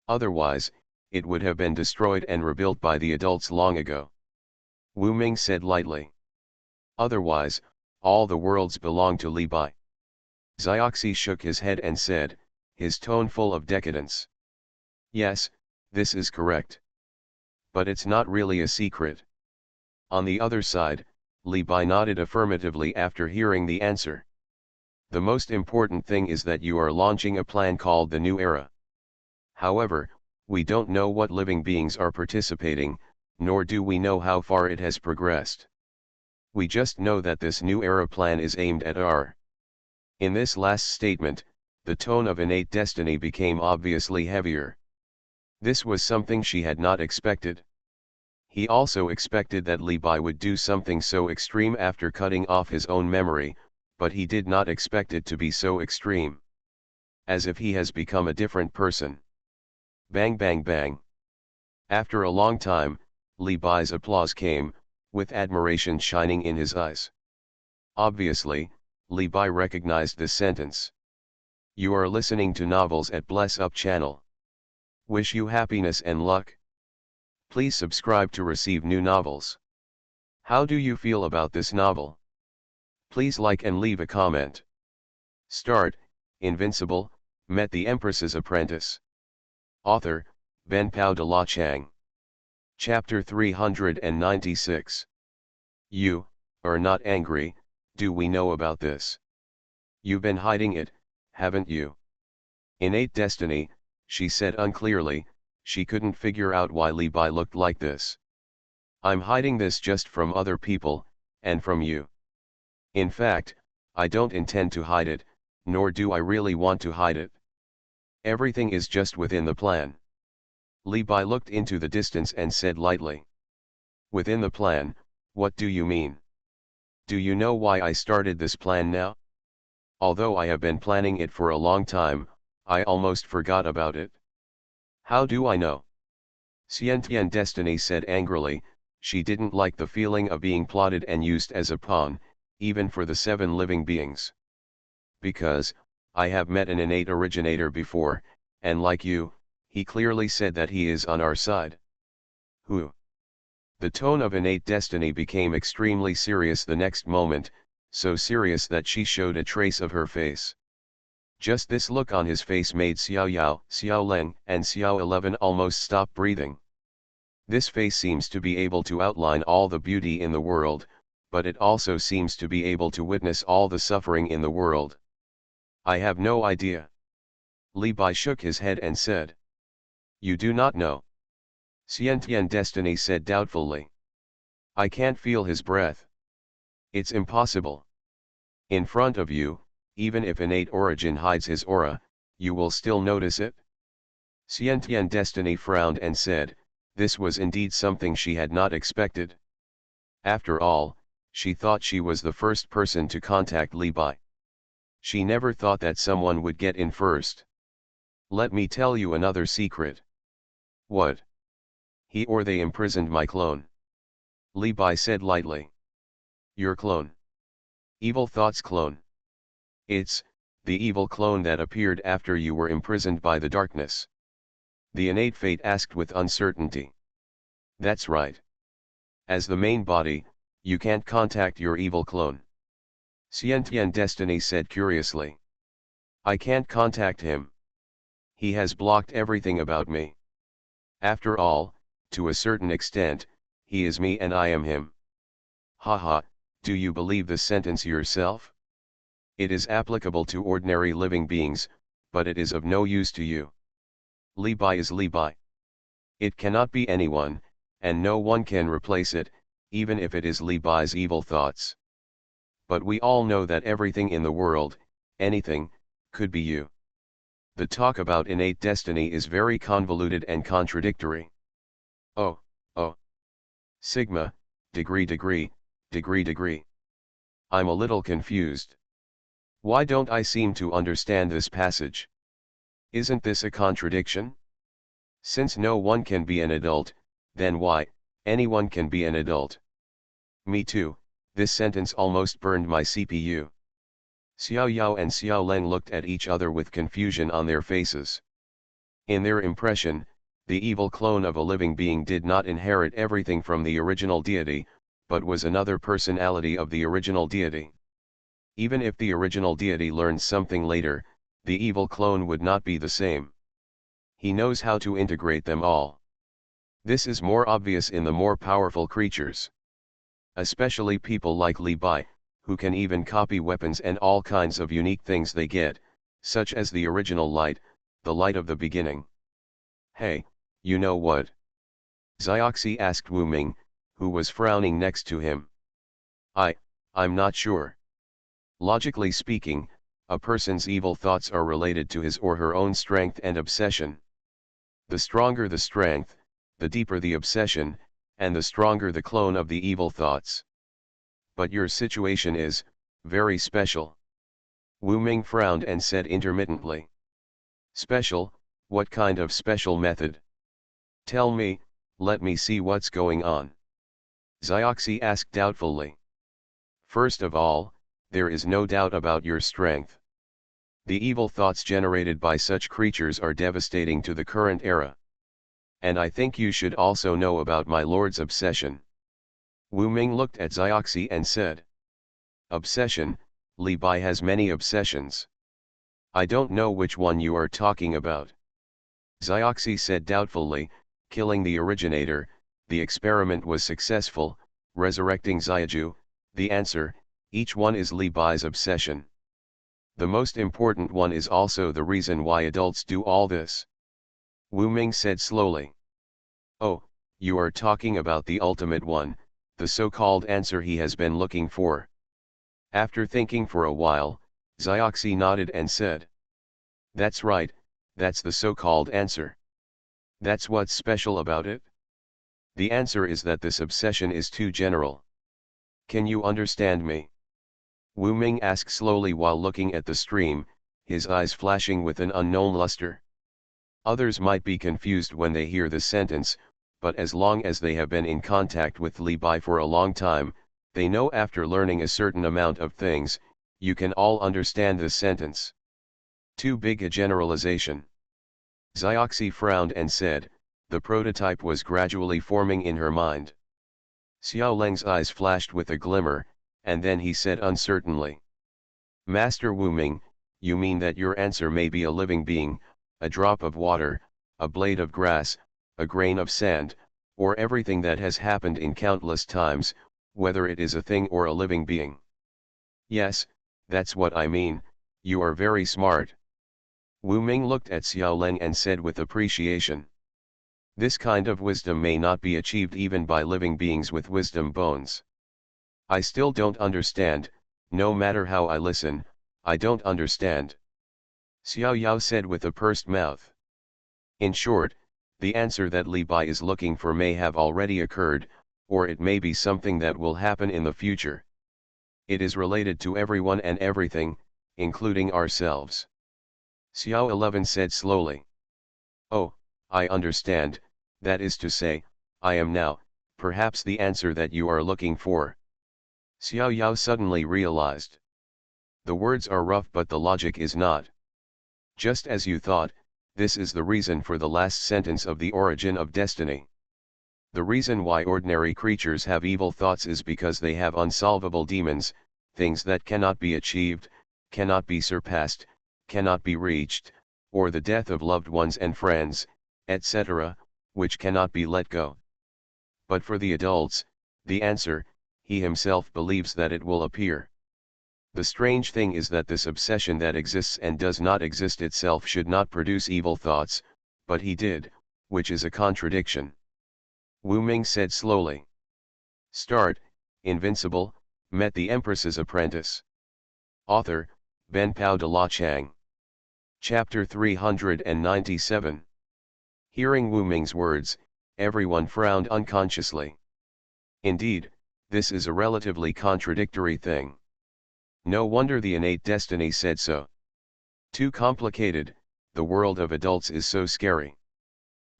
Otherwise, it would have been destroyed and rebuilt by the adults long ago. Wu Ming said lightly. Otherwise, all the worlds belong to Li Bai. Zioxy shook his head and said, his tone full of decadence. Yes, this is correct. But it's not really a secret. On the other side, Li Bai nodded affirmatively after hearing the answer. The most important thing is that you are launching a plan called the New Era. However, we don't know what living beings are participating, nor do we know how far it has progressed. We just know that this New Era plan is aimed at our. In this last statement, the tone of Innate Destiny became obviously heavier. This was something she had not expected. He also expected that Li Bai would do something so extreme after cutting off his own memory, but he did not expect it to be so extreme. As if he has become a different person. Bang bang bang. After a long time, Li Bai's applause came, with admiration shining in his eyes. Obviously, Li Bai recognized this sentence. You are listening to Novels at Bless Up channel. Wish you happiness and luck. Please subscribe to receive new novels. How do you feel about this novel? Please like and leave a comment. Start, Invincible, Met the Empress's Apprentice. Author, Ben Pao de la Chang. Chapter 396. You are not angry, do we know about this? You've been hiding it, haven't you? Innate destiny, she said unclearly, she couldn't figure out why Li Bai looked like this. I'm hiding this just from other people, and from you. In fact, I don't intend to hide it, nor do I really want to hide it. Everything is just within the plan. Li Bai looked into the distance and said lightly. Within the plan, what do you mean? Do you know why I started this plan now? Although I have been planning it for a long time, I almost forgot about it. How do I know? Xiantian Destiny said angrily, she didn't like the feeling of being plotted and used as a pawn, even for the 7 living beings. Because, I have met an innate originator before, and like you, he clearly said that he is on our side. Who? The tone of innate destiny became extremely serious the next moment, so serious that she showed a trace of her face. Just this look on his face made Xiao Yao, Xiao Leng, and Xiao 11 almost stop breathing. This face seems to be able to outline all the beauty in the world, but it also seems to be able to witness all the suffering in the world. I have no idea. Li Bai shook his head and said. You do not know. Xiantian Destiny said doubtfully. I can't feel his breath. It's impossible. In front of you, even if innate origin hides his aura, you will still notice it. Xiantian Destiny frowned and said, this was indeed something she had not expected. After all, she thought she was the first person to contact Li Bai. She never thought that someone would get in first. Let me tell you another secret. What? He or they imprisoned my clone. Li Bai said lightly. Your clone? Evil Thought's clone. It's the evil clone that appeared after you were imprisoned by the darkness. The innate fate asked with uncertainty. That's right. As the main body, you can't contact your evil clone. Xiantian Destiny said curiously. I can't contact him. He has blocked everything about me. After all, to a certain extent, he is me and I am him. Haha, do you believe this sentence yourself? It is applicable to ordinary living beings, but it is of no use to you. Li Bai is Li Bai. It cannot be anyone, and no one can replace it, even if it is Li Bai's evil thoughts. But we all know that everything in the world, anything, could be you. The talk about innate destiny is very convoluted and contradictory. Oh. Sigma, degree. I'm a little confused. Why don't I seem to understand this passage? Isn't this a contradiction? Since no one can be an adult, then why, anyone can be an adult? Me too, this sentence almost burned my CPU. Xiao Yao and Xiao Leng looked at each other with confusion on their faces. In their impression, the evil clone of a living being did not inherit everything from the original deity, but was another personality of the original deity. Even if the original deity learned something later, the evil clone would not be the same. He knows how to integrate them all. This is more obvious in the more powerful creatures. Especially people like Li Bai, who can even copy weapons and all kinds of unique things they get, such as the original light, the light of the beginning. Hey, you know what? Zioxi asked Wu Ming, who was frowning next to him. I'm not sure. Logically speaking, a person's evil thoughts are related to his or her own strength and obsession. The stronger the strength, the deeper the obsession, and the stronger the clone of the evil thoughts. But your situation is very special. Wu Ming frowned and said intermittently. Special, what kind of special method? Tell me, let me see what's going on. Zioxi asked doubtfully. First of all, there is no doubt about your strength. The evil thoughts generated by such creatures are devastating to the current era. And I think you should also know about my lord's obsession. Wu Ming looked at Zioxi and said. Obsession, Li Bai has many obsessions. I don't know which one you are talking about. Zioxi said doubtfully, killing the originator, the experiment was successful, resurrecting Xiaju, the answer, each one is Li Bai's obsession. The most important one is also the reason why adults do all this. Wu Ming said slowly. Oh, you are talking about the ultimate one, the so-called answer he has been looking for. After thinking for a while, Zioxi nodded and said. That's right, that's the so-called answer. That's what's special about it. The answer is that this obsession is too general. Can you understand me? Wu Ming asked slowly while looking at the stream, his eyes flashing with an unknown luster. Others might be confused when they hear the sentence, but as long as they have been in contact with Li Bai for a long time, they know after learning a certain amount of things, you can all understand this sentence. Too big a generalization. Zioxi frowned and said, the prototype was gradually forming in her mind. Xiao Leng's eyes flashed with a glimmer, and then he said uncertainly. Master Wu Ming, you mean that your answer may be a living being, a drop of water, a blade of grass, a grain of sand, or everything that has happened in countless times, whether it is a thing or a living being. Yes, that's what I mean, you are very smart. Wu Ming looked at Xiao Leng and said with appreciation. This kind of wisdom may not be achieved even by living beings with wisdom bones. I still don't understand, no matter how I listen, I don't understand. Xiao Yao said with a pursed mouth. In short, the answer that Li Bai is looking for may have already occurred, or it may be something that will happen in the future. It is related to everyone and everything, including ourselves. Xiao 11 said slowly. Oh, I understand, that is to say, I am now, perhaps the answer that you are looking for. Xiao Yao suddenly realized. The words are rough but the logic is not. Just as you thought, this is the reason for the last sentence of the origin of destiny. The reason why ordinary creatures have evil thoughts is because they have unsolvable demons, things that cannot be achieved, cannot be surpassed, cannot be reached, or the death of loved ones and friends, etc., which cannot be let go. But for the adults, the answer, he himself believes that it will appear. The strange thing is that this obsession that exists and does not exist itself should not produce evil thoughts, but he did, which is a contradiction. Wu Ming said slowly. Start, Invincible, met the Empress's apprentice. Author, Ben Pao de la Chang. Chapter 397. Hearing Wu Ming's words, everyone frowned unconsciously. Indeed, this is a relatively contradictory thing. No wonder the innate destiny said so. Too complicated, the world of adults is so scary.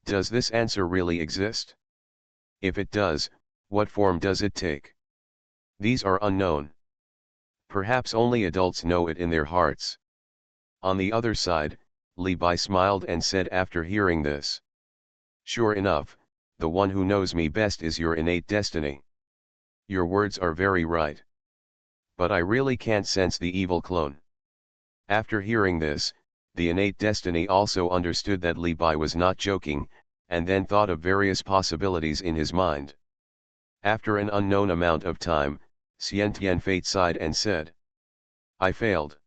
Does this answer really exist? If it does, what form does it take? These are unknown. Perhaps only adults know it in their hearts. On the other side, Li Bai smiled and said after hearing this. Sure enough, the one who knows me best is your innate destiny. Your words are very right. But I really can't sense the evil clone. After hearing this, the innate destiny also understood that Li Bai was not joking, and then thought of various possibilities in his mind. After an unknown amount of time, Xian Tianfei sighed and said. I failed.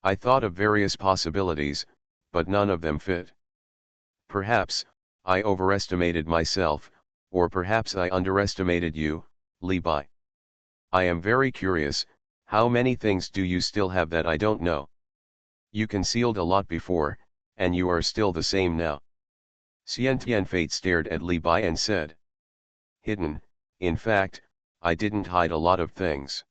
I thought of various possibilities, but none of them fit. Perhaps, I overestimated myself, or perhaps I underestimated you, Li Bai. I am very curious, how many things do you still have that I don't know? You concealed a lot before, and you are still the same now. Xian Tianfei stared at Li Bai and said. Hidden, in fact, I didn't hide a lot of things.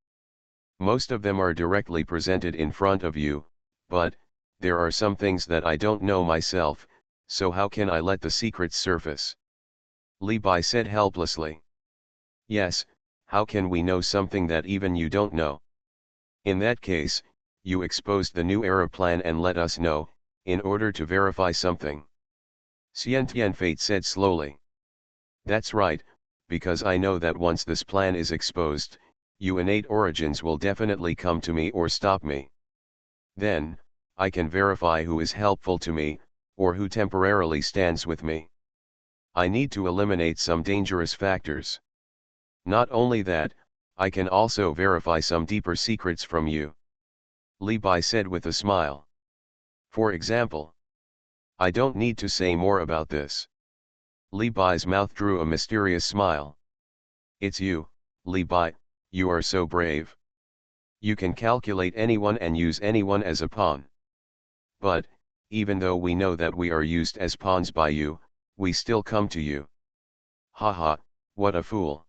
Most of them are directly presented in front of you, but, there are some things that I don't know myself, so how can I let the secrets surface? Li Bai said helplessly. Yes, how can we know something that even you don't know? In that case, you exposed the new era plan and let us know, in order to verify something. Xian Fate said slowly. That's right, because I know that once this plan is exposed, you innate origins will definitely come to me or stop me. Then, I can verify who is helpful to me, or who temporarily stands with me. I need to eliminate some dangerous factors. Not only that, I can also verify some deeper secrets from you. Li Bai said with a smile. For example, I don't need to say more about this. Li Bai's mouth drew a mysterious smile. It's you, Li Bai, you are so brave. You can calculate anyone and use anyone as a pawn. But, even though we know that we are used as pawns by you, we still come to you. Haha, what a fool.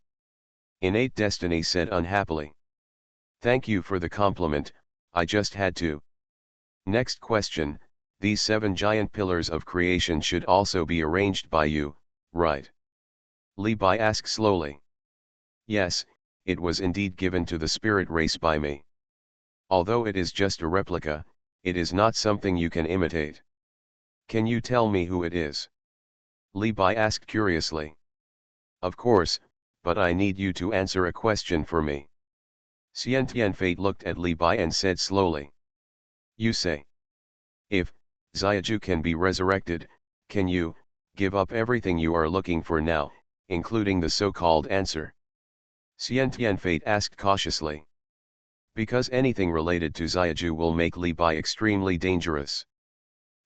Innate Destiny said unhappily. Thank you for the compliment, I just had to. Next question, these 7 giant pillars of creation should also be arranged by you, right? Li Bai asked slowly. Yes, it was indeed given to the spirit race by me. Although it is just a replica, it is not something you can imitate. Can you tell me who it is? Li Bai asked curiously. Of course, but I need you to answer a question for me. Xian Fate looked at Li Bai and said slowly. You say. If Xiaju can be resurrected, can you give up everything you are looking for now, including the so-called answer? Xian Fate asked cautiously. Because anything related to Xiaju will make Li Bai extremely dangerous.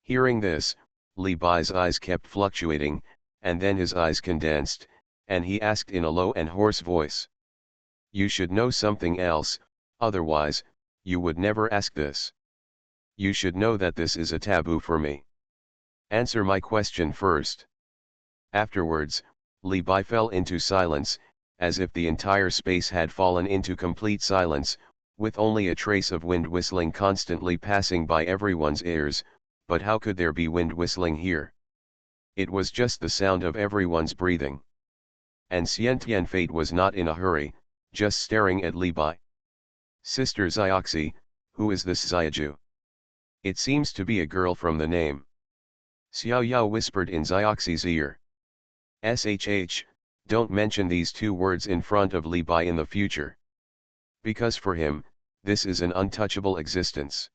Hearing this, Li Bai's eyes kept fluctuating, and then his eyes condensed, and he asked in a low and hoarse voice. You should know something else, otherwise, you would never ask this. You should know that this is a taboo for me. Answer my question first. Afterwards, Li Bai fell into silence, as if the entire space had fallen into complete silence, with only a trace of wind whistling constantly passing by everyone's ears, but how could there be wind whistling here? It was just the sound of everyone's breathing. And Xian Fate was not in a hurry, just staring at Li Bai. Sister Xioxi, who is this Xiaju? It seems to be a girl from the name. Xiao Yao whispered in Xioxi's ear. SHH, don't mention these 2 words in front of Li Bai in the future. Because for him, this is an untouchable existence.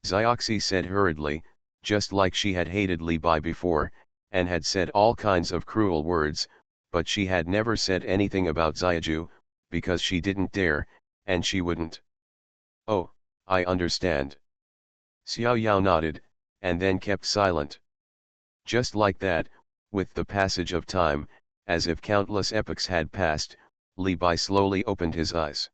Xioxi said hurriedly, just like she had hated Li Bai before, and had said all kinds of cruel words, but she had never said anything about Xiaju, because she didn't dare, and she wouldn't. Oh, I understand. Xiao Yao nodded, and then kept silent. Just like that, with the passage of time, as if countless epochs had passed, Li Bai slowly opened his eyes.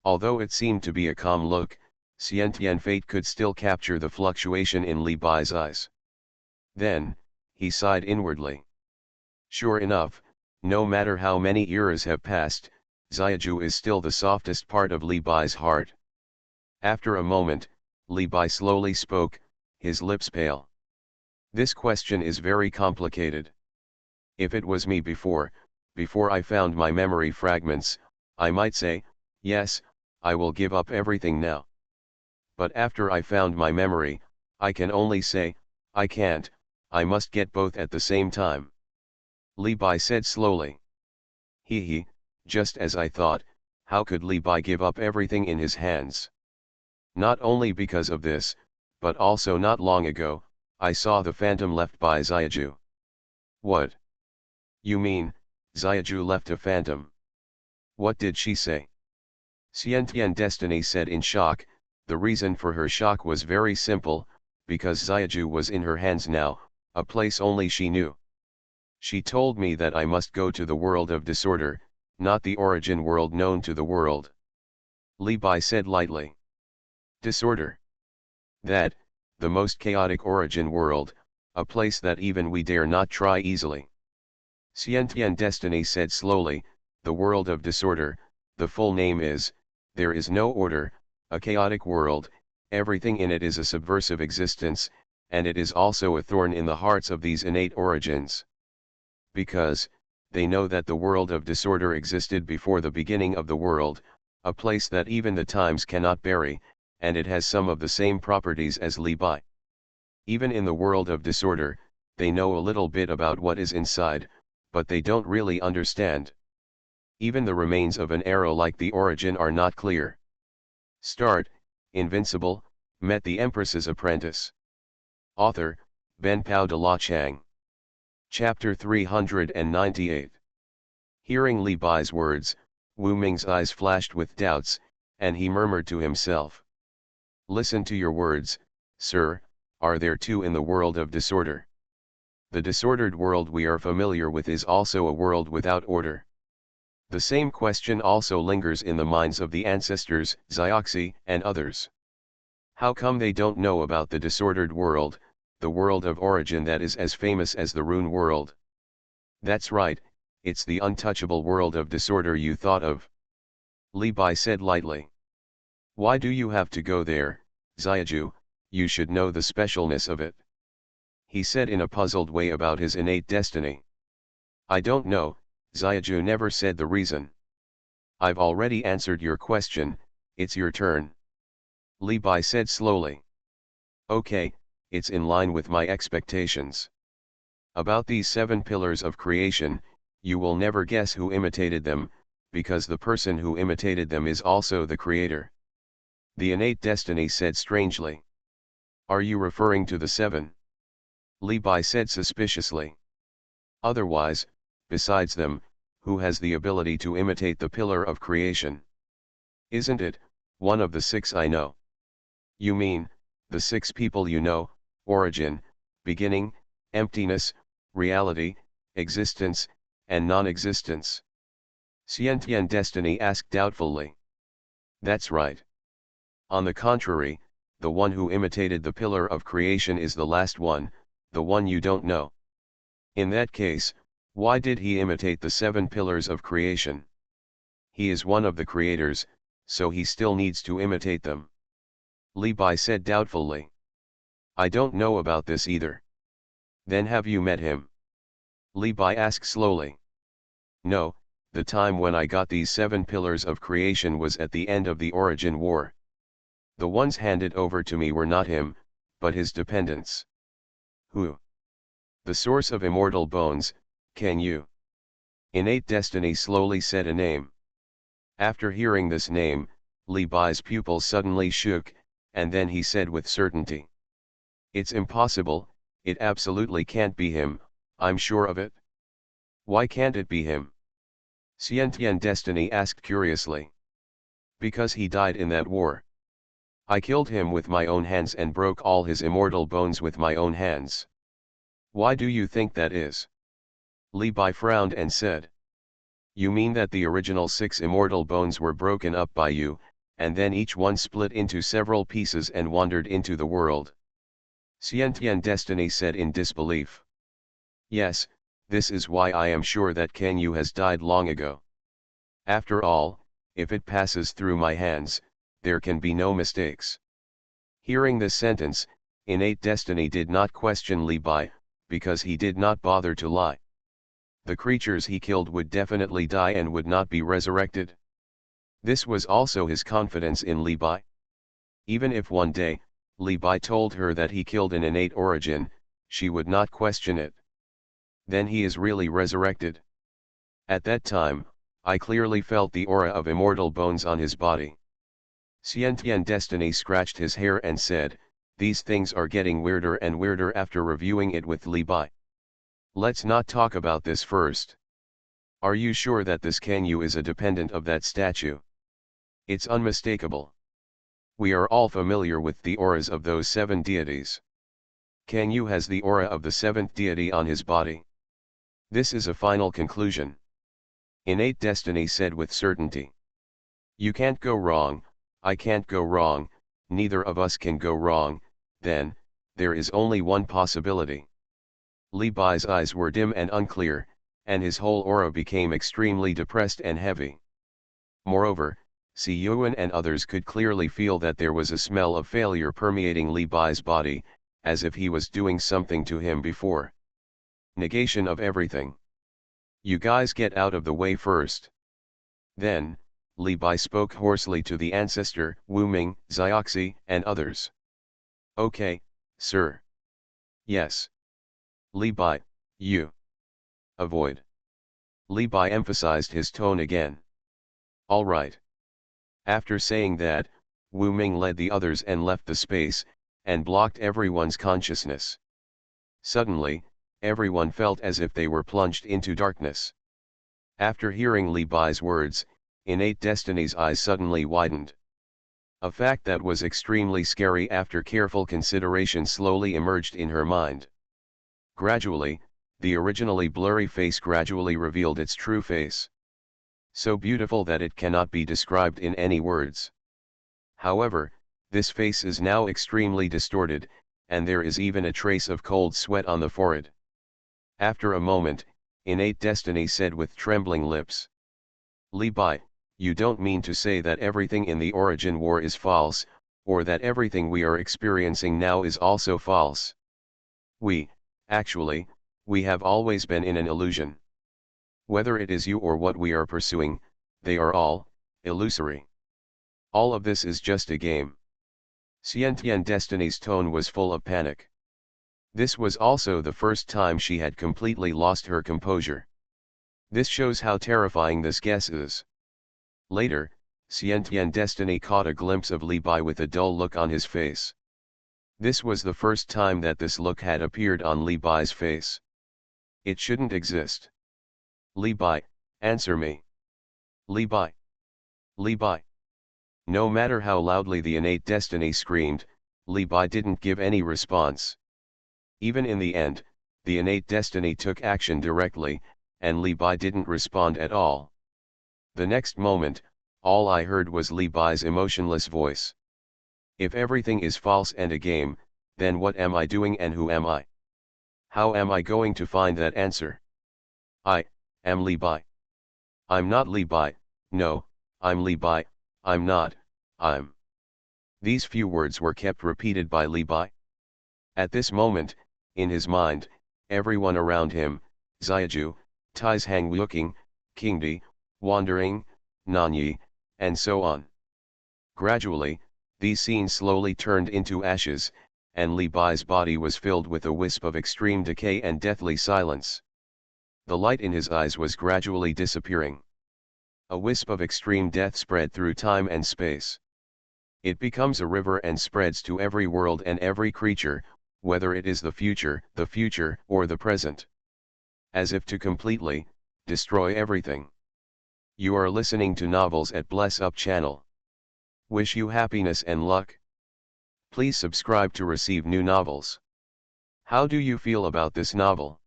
Although it seemed to be a calm look, Xian Fate could still capture the fluctuation in Li Bai's eyes. Then, he sighed inwardly. Sure enough, no matter how many eras have passed, Xiaju is still the softest part of Li Bai's heart. After a moment, Li Bai slowly spoke, his lips pale. This question is very complicated. If it was me before I found my memory fragments, I might say, yes, I will give up everything now. But after I found my memory, I can only say, I can't, I must get both at the same time. Li Bai said slowly. He, just as I thought, how could Li Bai give up everything in his hands? Not only because of this, but also not long ago, I saw the phantom left by Xiaju. What? You mean, Xiaju left a phantom? What did she say? Xian Destiny said in shock. The reason for her shock was very simple, because Xiaju was in her hands now, a place only she knew. She told me that I must go to the world of disorder, not the origin world known to the world. Li Bai said lightly. Disorder. That, the most chaotic origin world, a place that even we dare not try easily. Xian Destiny said slowly, the world of disorder, the full name is, there is no order, a chaotic world, everything in it is a subversive existence, and it is also a thorn in the hearts of these innate origins. Because, they know that the world of disorder existed before the beginning of the world, a place that even the times cannot bury, and it has some of the same properties as Li Bai. Even in the world of disorder, they know a little bit about what is inside, but they don't really understand. Even the remains of an arrow like the origin are not clear. Start, Invincible, met the Empress's apprentice. Author, Ben Pao de la Chang. Chapter 398. Hearing Li Bai's words, Wu Ming's eyes flashed with doubts, and he murmured to himself. Listen to your words, sir, are there two in the world of disorder? The disordered world we are familiar with is also a world without order. The same question also lingers in the minds of the ancestors, Xioxi, and others. How come they don't know about the disordered world, the world of origin that is as famous as the rune world? That's right, it's the untouchable world of disorder you thought of. Li Bai said lightly. Why do you have to go there, Xiaju? You should know the specialness of it. He said in a puzzled way about his innate destiny. I don't know, Xiaju never said the reason. I've already answered your question, it's your turn. Li Bai said slowly. Okay, it's in line with my expectations. About these 7 pillars of creation, you will never guess who imitated them, because the person who imitated them is also the creator. The innate destiny said strangely. Are you referring to the 7? Li Bai said suspiciously. Otherwise, besides them, who has the ability to imitate the pillar of creation? Isn't it, one of the 6 I know? You mean, the 6 people you know, origin, beginning, emptiness, reality, existence, and non-existence? Xiantian Destiny asked doubtfully. That's right. On the contrary, the one who imitated the pillar of creation is the last one, the one you don't know. In that case, why did he imitate the 7 pillars of creation? He is one of the creators, so he still needs to imitate them. Li Bai said doubtfully. I don't know about this either. Then have you met him? Li Bai asked slowly. No, the time when I got these 7 pillars of creation was at the end of the Origin War. The ones handed over to me were not him, but his dependents. Who? The source of immortal bones, can you? Innate Destiny slowly said a name. After hearing this name, Li Bai's pupils suddenly shook, and then he said with certainty. It's impossible, it absolutely can't be him, I'm sure of it. Why can't it be him? Xiantian Destiny asked curiously. Because he died in that war. I killed him with my own hands and broke all his immortal bones with my own hands. Why do you think that is? Li Bai frowned and said. You mean that the original 6 immortal bones were broken up by you, and then each one split into several pieces and wandered into the world? Xiantian Destiny said in disbelief. Yes, this is why I am sure that Ken Yu has died long ago. After all, if it passes through my hands, there can be no mistakes. Hearing this sentence, Innate Destiny did not question Li Bai, because he did not bother to lie. The creatures he killed would definitely die and would not be resurrected. This was also his confidence in Li Bai. Even if one day, Li Bai told her that he killed an innate origin, she would not question it. Then he is really resurrected. At that time, I clearly felt the aura of immortal bones on his body. Xiantian Destiny scratched his hair and said, these things are getting weirder and weirder after reviewing it with Li Bai. Let's not talk about this first. Are you sure that this Ken Yu is a dependent of that statue? It's unmistakable. We are all familiar with the auras of those 7 deities. Ken Yu has the aura of the 7th deity on his body. This is a final conclusion. Innate Destiny said with certainty. You can't go wrong, I can't go wrong, neither of us can go wrong, then, there is only one possibility. Li Bai's eyes were dim and unclear, and his whole aura became extremely depressed and heavy. Moreover, Xuanhuan and others could clearly feel that there was a smell of failure permeating Li Bai's body, as if he was doing something to him before. Negation of everything. You guys get out of the way first. Then, Li Bai spoke hoarsely to the ancestor, Wu Ming, Zioxi, and others. Okay, sir. Yes. Li Bai, you. Avoid. Li Bai emphasized his tone again. All right. After saying that, Wu Ming led the others and left the space, and blocked everyone's consciousness. Suddenly, everyone felt as if they were plunged into darkness. After hearing Li Bai's words, Innate Destiny's eyes suddenly widened. A fact that was extremely scary after careful consideration slowly emerged in her mind. Gradually, the originally blurry face gradually revealed its true face. So beautiful that it cannot be described in any words. However, this face is now extremely distorted, and there is even a trace of cold sweat on the forehead. After a moment, Innate Destiny said with trembling lips. Li Bai, you don't mean to say that everything in the Origin War is false, or that everything we are experiencing now is also false. Actually, we have always been in an illusion. Whether it is you or what we are pursuing, they are all illusory. All of this is just a game. Xiantian Destiny's tone was full of panic. This was also the first time she had completely lost her composure. This shows how terrifying this guess is. Later, Xiantian Destiny caught a glimpse of Li Bai with a dull look on his face. This was the first time that this look had appeared on Li Bai's face. It shouldn't exist. Li Bai, answer me. Li Bai. Li Bai. No matter how loudly the Innate Destiny screamed, Li Bai didn't give any response. Even in the end, the Innate Destiny took action directly, and Li Bai didn't respond at all. The next moment, all I heard was Li Bai's emotionless voice. If everything is false and a game, then what am I doing and who am I? How am I going to find that answer? I am Li Bai. I'm not Li Bai, no, I'm Li Bai, I'm not, I'm. These few words were kept repeated by Li Bai. At this moment, in his mind, everyone around him, Xiaju, Tais Hang looking, Qingdi, Wandering, Nanyi, and so on. Gradually, these scenes slowly turned into ashes, and Li Bai's body was filled with a wisp of extreme decay and deathly silence. The light in his eyes was gradually disappearing. A wisp of extreme death spread through time and space. It becomes a river and spreads to every world and every creature, whether it is the future, or the present. As if to completely destroy everything. You are listening to Novels at Bless Up channel. Wish you happiness and luck. Please subscribe to receive new novels. How do you feel about this novel?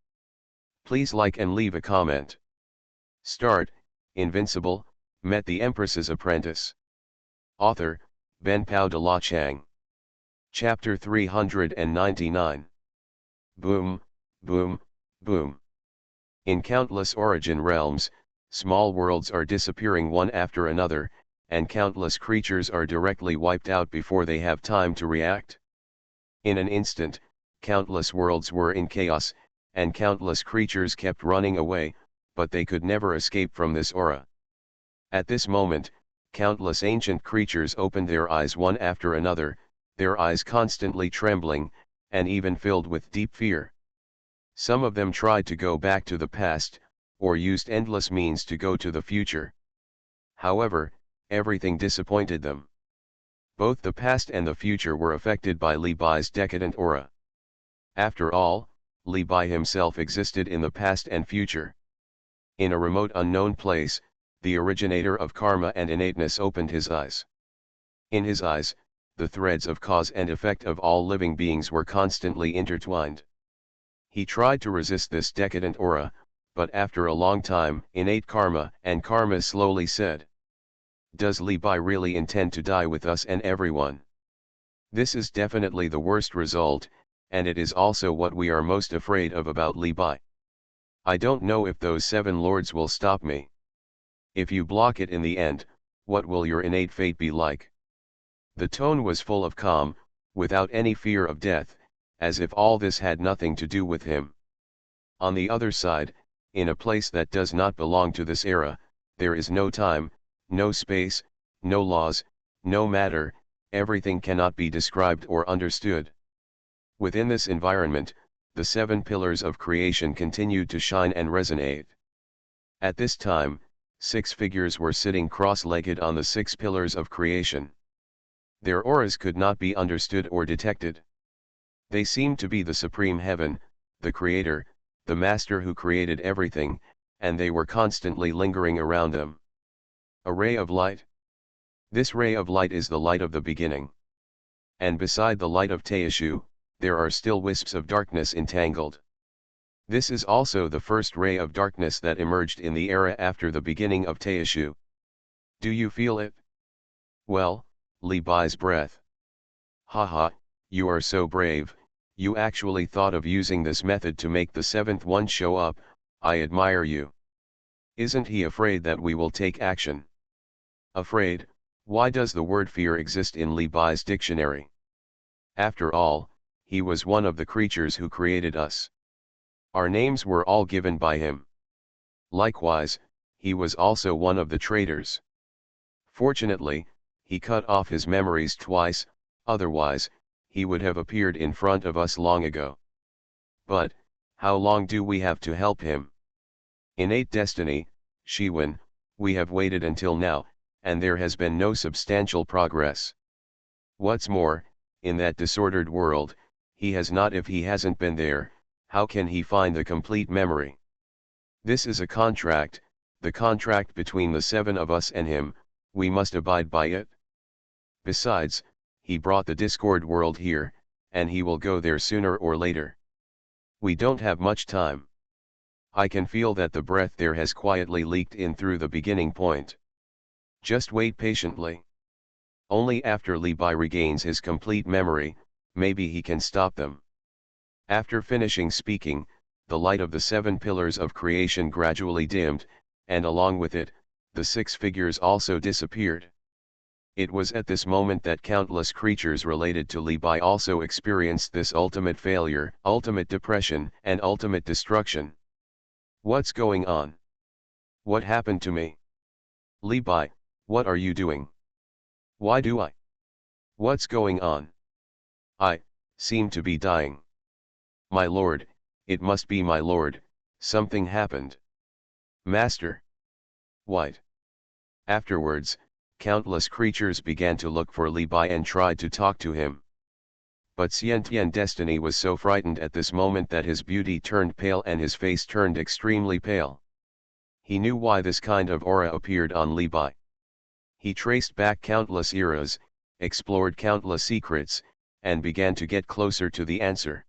Please like and leave a comment. Start, Invincible, Met the Empress's Apprentice. Author, Ben Pao de la Chang. Chapter 399. Boom, boom, boom. In countless origin realms, small worlds are disappearing one after another, and countless creatures are directly wiped out before they have time to react. In an instant, countless worlds were in chaos, and countless creatures kept running away, but they could never escape from this aura. At this moment, countless ancient creatures opened their eyes one after another, their eyes constantly trembling, and even filled with deep fear. Some of them tried to go back to the past, or used endless means to go to the future. However, everything disappointed them. Both the past and the future were affected by Li Bai's decadent aura. After all, Li Bai himself existed in the past and future. In a remote unknown place, the originator of karma and innateness opened his eyes. In his eyes, the threads of cause and effect of all living beings were constantly intertwined. He tried to resist this decadent aura, but after a long time, innate karma and karma slowly said, "Does Li Bai really intend to die with us and everyone? This is definitely the worst result, and it is also what we are most afraid of about Li Bai. I don't know if those 7 lords will stop me. If you block it in the end, what will your innate fate be like?" The tone was full of calm, without any fear of death, as if all this had nothing to do with him. On the other side, in a place that does not belong to this era, there is no time, no space, no laws, no matter, everything cannot be described or understood. Within this environment, the 7 pillars of creation continued to shine and resonate. At this time, 6 figures were sitting cross-legged on the 6 pillars of creation. Their auras could not be understood or detected. They seemed to be the supreme heaven, the creator, the master who created everything, and they were constantly lingering around them. A ray of light. This ray of light is the light of the beginning. And beside the light of Teishu, there are still wisps of darkness entangled. This is also the first ray of darkness that emerged in the era after the beginning of Teishu. Do you feel it? Well, Li Bai's breath. Haha, you are so brave, you actually thought of using this method to make the 7th one show up, I admire you. Isn't he afraid that we will take action? Afraid? Why does the word fear exist in Li Bai's dictionary? After all, he was one of the creatures who created us. Our names were all given by him. Likewise, he was also one of the traitors. Fortunately, he cut off his memories twice, otherwise, he would have appeared in front of us long ago. But, how long do we have to help him? Innate destiny, Xuanhuan, we have waited until now, and there has been no substantial progress. What's more, in that disordered world, he has not. If he hasn't been there, how can he find the complete memory? This is a contract, the contract between the 7 of us and him, we must abide by it. Besides, he brought the Discord world here, and he will go there sooner or later. We don't have much time. I can feel that the breath there has quietly leaked in through the beginning point. Just wait patiently. Only after Li Bai regains his complete memory, maybe he can stop them. After finishing speaking, the light of the 7 pillars of creation gradually dimmed, and along with it, the 6 figures also disappeared. It was at this moment that countless creatures related to Li Bai also experienced this ultimate failure, ultimate depression, and ultimate destruction. What's going on? What happened to me? Li Bai, what are you doing? Why do I? What's going on? I seem to be dying. My lord, it must be my lord, something happened. Master. What? Afterwards, countless creatures began to look for Li Bai and tried to talk to him. But Xuanhuan Destiny was so frightened at this moment that his beauty turned pale and his face turned extremely pale. He knew why this kind of aura appeared on Li Bai. He traced back countless eras, explored countless secrets, and began to get closer to the answer.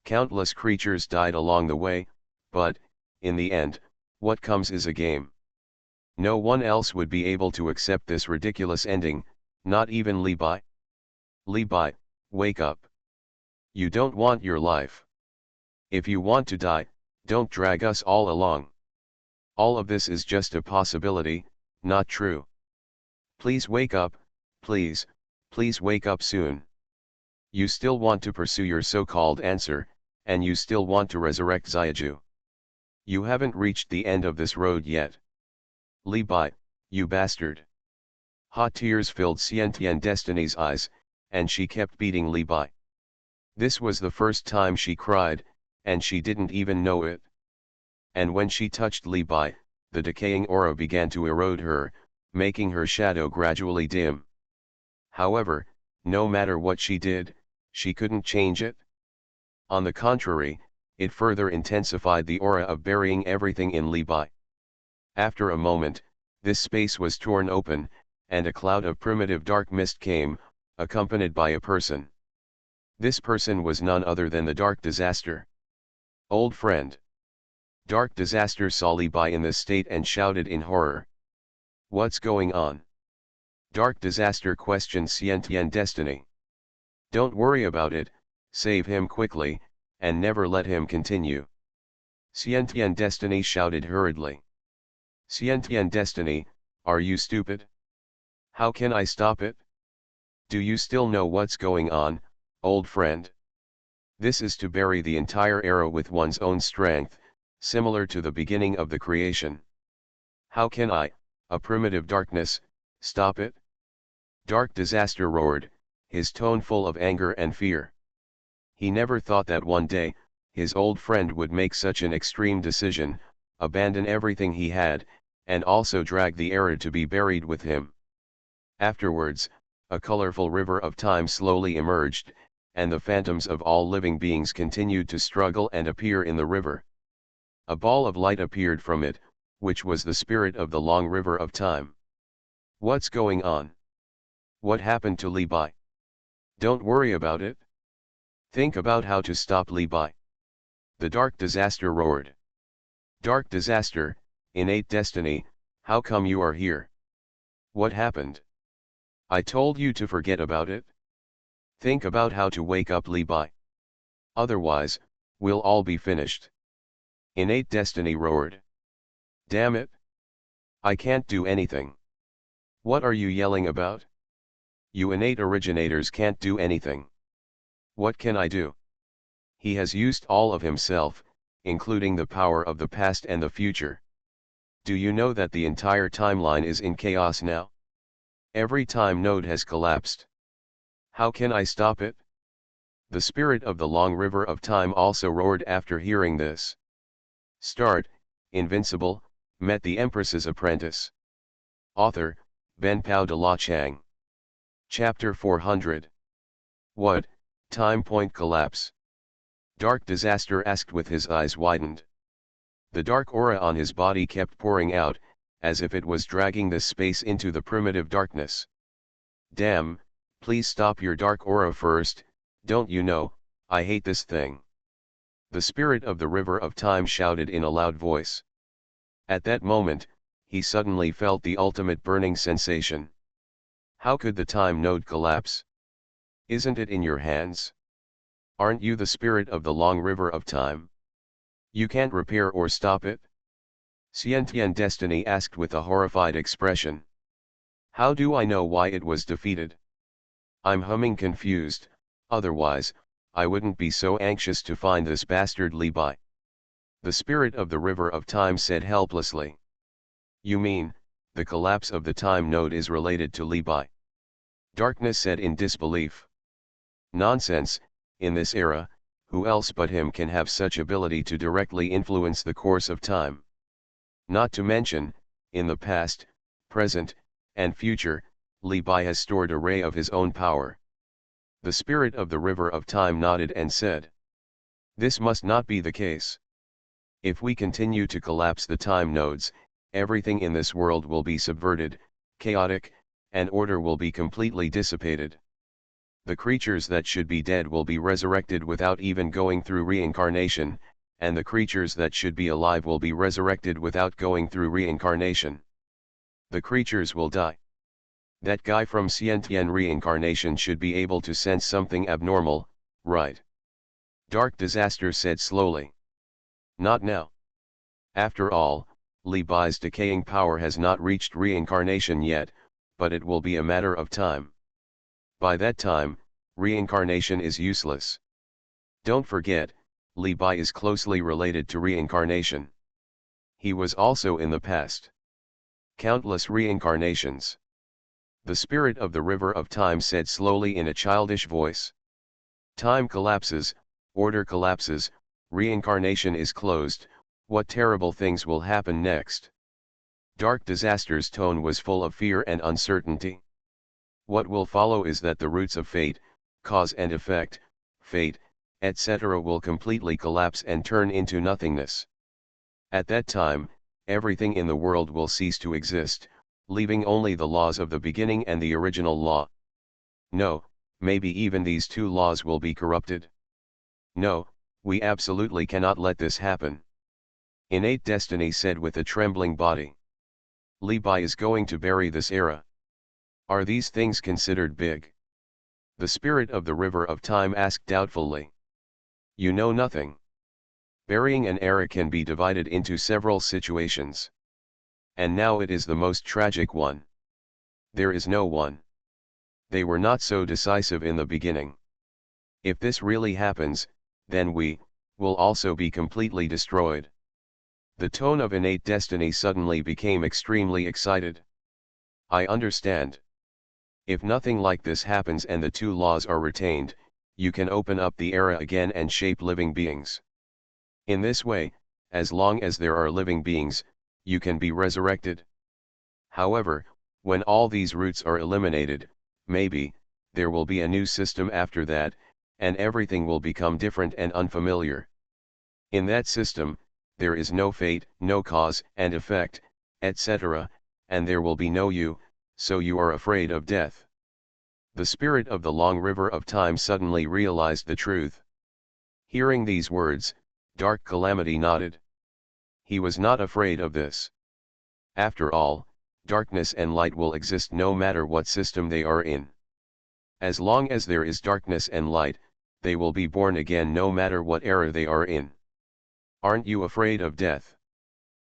Countless creatures died along the way, but, in the end, what comes is a game. No one else would be able to accept this ridiculous ending, not even Li Bai. Li Bai, wake up. You don't want your life. If you want to die, don't drag us all along. All of this is just a possibility, not true. Please wake up, please wake up soon. You still want to pursue your so-called answer, and you still want to resurrect Xiaju. You haven't reached the end of this road yet. Li Bai, you bastard. Hot tears filled Xuanhuan Destiny's eyes, and she kept beating Li Bai. This was the first time she cried, and she didn't even know it. And when she touched Li Bai, the decaying aura began to erode her, making her shadow gradually dim. However, no matter what she did, she couldn't change it. On the contrary, it further intensified the aura of burying everything in Li Bai. After a moment, this space was torn open, and a cloud of primitive dark mist came, accompanied by a person. This person was none other than the Dark Disaster. Old friend. Dark Disaster saw Li Bai in this state and shouted in horror. What's going on? Dark Disaster questioned Xuanhuan Destiny. Don't worry about it, save him quickly, and never let him continue. Xuanhuan Destiny shouted hurriedly. Xuanhuan Destiny, are you stupid? How can I stop it? Do you still know what's going on, old friend? This is to bury the entire era with one's own strength, similar to the beginning of the creation. How can I, a primitive darkness, stop it? Dark Disaster roared, his tone full of anger and fear. He never thought that one day, his old friend would make such an extreme decision, abandon everything he had, and also drag the era to be buried with him. Afterwards, a colorful river of time slowly emerged, and the phantoms of all living beings continued to struggle and appear in the river. A ball of light appeared from it, which was the spirit of the long river of time. What's going on? What happened to Li Bai? Don't worry about it. Think about how to stop Li Bai. The Dark Disaster roared. Dark Disaster, innate destiny, how come you are here? What happened? I told you to forget about it. Think about how to wake up Li Bai. Otherwise, we'll all be finished. Innate destiny roared. Damn it! I can't do anything. What are you yelling about? You innate originators can't do anything. What can I do? He has used all of himself, including the power of the past and the future. Do you know that the entire timeline is in chaos now? Every time node has collapsed. How can I stop it? The spirit of the long river of time also roared after hearing this. Start, Invincible, met the Empress's apprentice. Author, Benpao de la Chang. Chapter 400. What, time point collapse? Dark Disaster asked with his eyes widened. The dark aura on his body kept pouring out, as if it was dragging this space into the primitive darkness. Damn, please stop your dark aura first, don't you know, I hate this thing. The spirit of the river of time shouted in a loud voice. At that moment, he suddenly felt the ultimate burning sensation. How could the time node collapse? Isn't it in your hands? Aren't you the spirit of the long river of time? You can't repair or stop it? Xiantian Destiny asked with a horrified expression. How do I know why it was defeated? I'm humming confused, otherwise, I wouldn't be so anxious to find this bastard Li Bai. The spirit of the river of time said helplessly. You mean, the collapse of the time node is related to Li Bai? Darkness said in disbelief. Nonsense, in this era, who else but him can have such ability to directly influence the course of time? Not to mention, in the past, present, and future, Li Bai has stored a ray of his own power. The spirit of the river of time nodded and said. This must not be the case. If we continue to collapse the time nodes, everything in this world will be subverted, chaotic, and order will be completely dissipated. The creatures that should be dead will be resurrected without even going through reincarnation, and the creatures that should be alive will be resurrected without going through reincarnation. The creatures will die. That guy from Xiantian reincarnation should be able to sense something abnormal, right? Dark Disaster said slowly. Not now. After all, Li Bai's decaying power has not reached reincarnation yet, but it will be a matter of time. By that time, reincarnation is useless. Don't forget, Li Bai is closely related to reincarnation. He was also in the past. Countless reincarnations. The spirit of the river of time said slowly in a childish voice. Time collapses, order collapses, reincarnation is closed, what terrible things will happen next? Dark Disaster's tone was full of fear and uncertainty. What will follow is that the roots of fate, cause and effect, fate, etc. will completely collapse and turn into nothingness. At that time, everything in the world will cease to exist, leaving only the laws of the beginning and the original law. No, maybe even these two laws will be corrupted. No, we absolutely cannot let this happen. Innate Destiny said with a trembling body. Li Bai is going to bury this era. Are these things considered big? The spirit of the river of time asked doubtfully. You know nothing. Burying an era can be divided into several situations. And now it is the most tragic one. There is no one. They were not so decisive in the beginning. If this really happens, then we will also be completely destroyed. The tone of innate destiny suddenly became extremely excited. I understand. If nothing like this happens and the two laws are retained, you can open up the era again and shape living beings. In this way, as long as there are living beings, you can be resurrected. However, when all these roots are eliminated, maybe, there will be a new system after that, and everything will become different and unfamiliar. In that system, there is no fate, no cause and effect, etc., and there will be no you, so you are afraid of death. The spirit of the long river of time suddenly realized the truth. Hearing these words, Dark Calamity nodded. He was not afraid of this. After all, darkness and light will exist no matter what system they are in. As long as there is darkness and light, they will be born again no matter what era they are in. Aren't you afraid of death?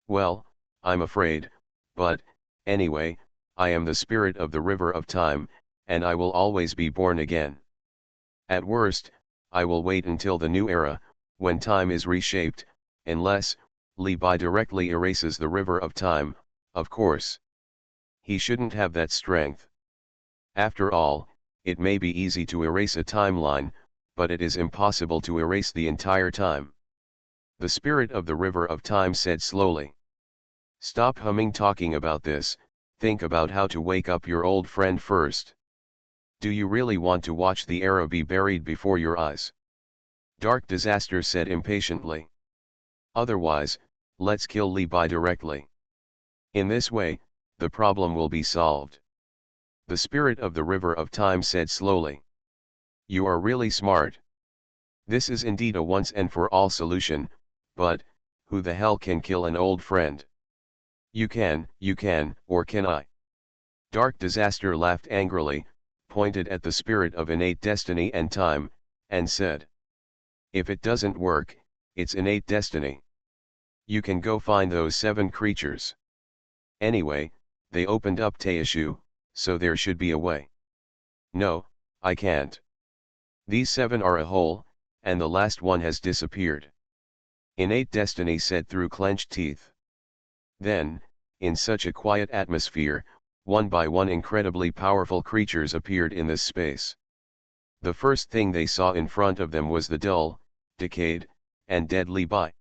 Well, I'm afraid, but, anyway, I am the spirit of the river of time, and I will always be born again. At worst, I will wait until the new era, when time is reshaped, unless, Li Bai directly erases the river of time, of course. He shouldn't have that strength. After all, it may be easy to erase a timeline, but it is impossible to erase the entire time. The spirit of the river of time said slowly. Stop humming talking about this, think about how to wake up your old friend first. Do you really want to watch the era be buried before your eyes? Dark Disaster said impatiently. Otherwise, let's kill Li Bai directly. In this way, the problem will be solved. The spirit of the river of time said slowly. You are really smart. This is indeed a once and for all solution, but, who the hell can kill an old friend? You can, or can I? Dark Disaster laughed angrily, pointed at the spirit of innate destiny and time, and said. If it doesn't work, it's innate destiny. You can go find those 7 creatures. Anyway, they opened up Teishu, so there should be a way. No, I can't. These 7 are a whole, and the last one has disappeared. Innate destiny said through clenched teeth. Then, in such a quiet atmosphere, one by one incredibly powerful creatures appeared in this space. The first thing they saw in front of them was the dull, decayed, and dead Li Bai.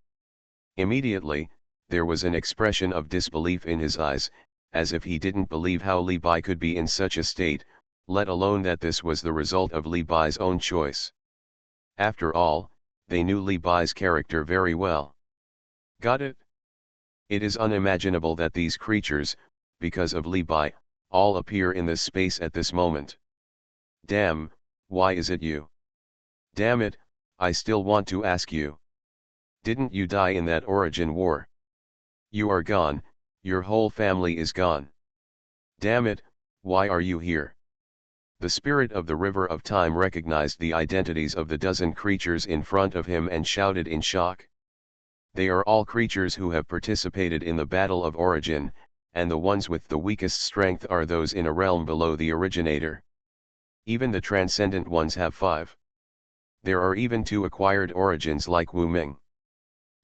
Immediately, there was an expression of disbelief in his eyes, as if he didn't believe how Li Bai could be in such a state, let alone that this was the result of Li Bai's own choice. After all, they knew Li Bai's character very well. Got it? It is unimaginable that these creatures, because of Li Bai, all appear in this space at this moment. Damn, why is it you? Damn it, I still want to ask you. Didn't you die in that origin war? You are gone, your whole family is gone. Damn it, why are you here? The spirit of the river of time recognized the identities of the dozen creatures in front of him and shouted in shock. They are all creatures who have participated in the Battle of Origin, and the ones with the weakest strength are those in a realm below the originator. Even the transcendent ones have 5. There are even 2 acquired origins like Wu Ming.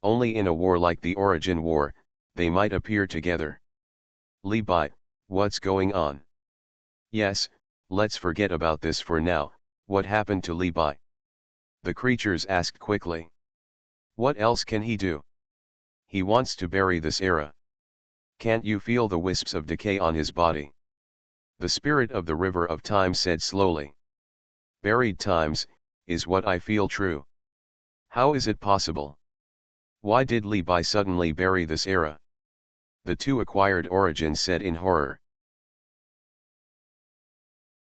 Only in a war like the Origin War, they might appear together. Li Bai, what's going on? Yes, let's forget about this for now, what happened to Li Bai? The creatures asked quickly. What else can he do? He wants to bury this era. Can't you feel the wisps of decay on his body? The spirit of the river of time said slowly. Buried times, is what I feel true. How is it possible? Why did Li Bai suddenly bury this era? The 2 acquired origins said in horror.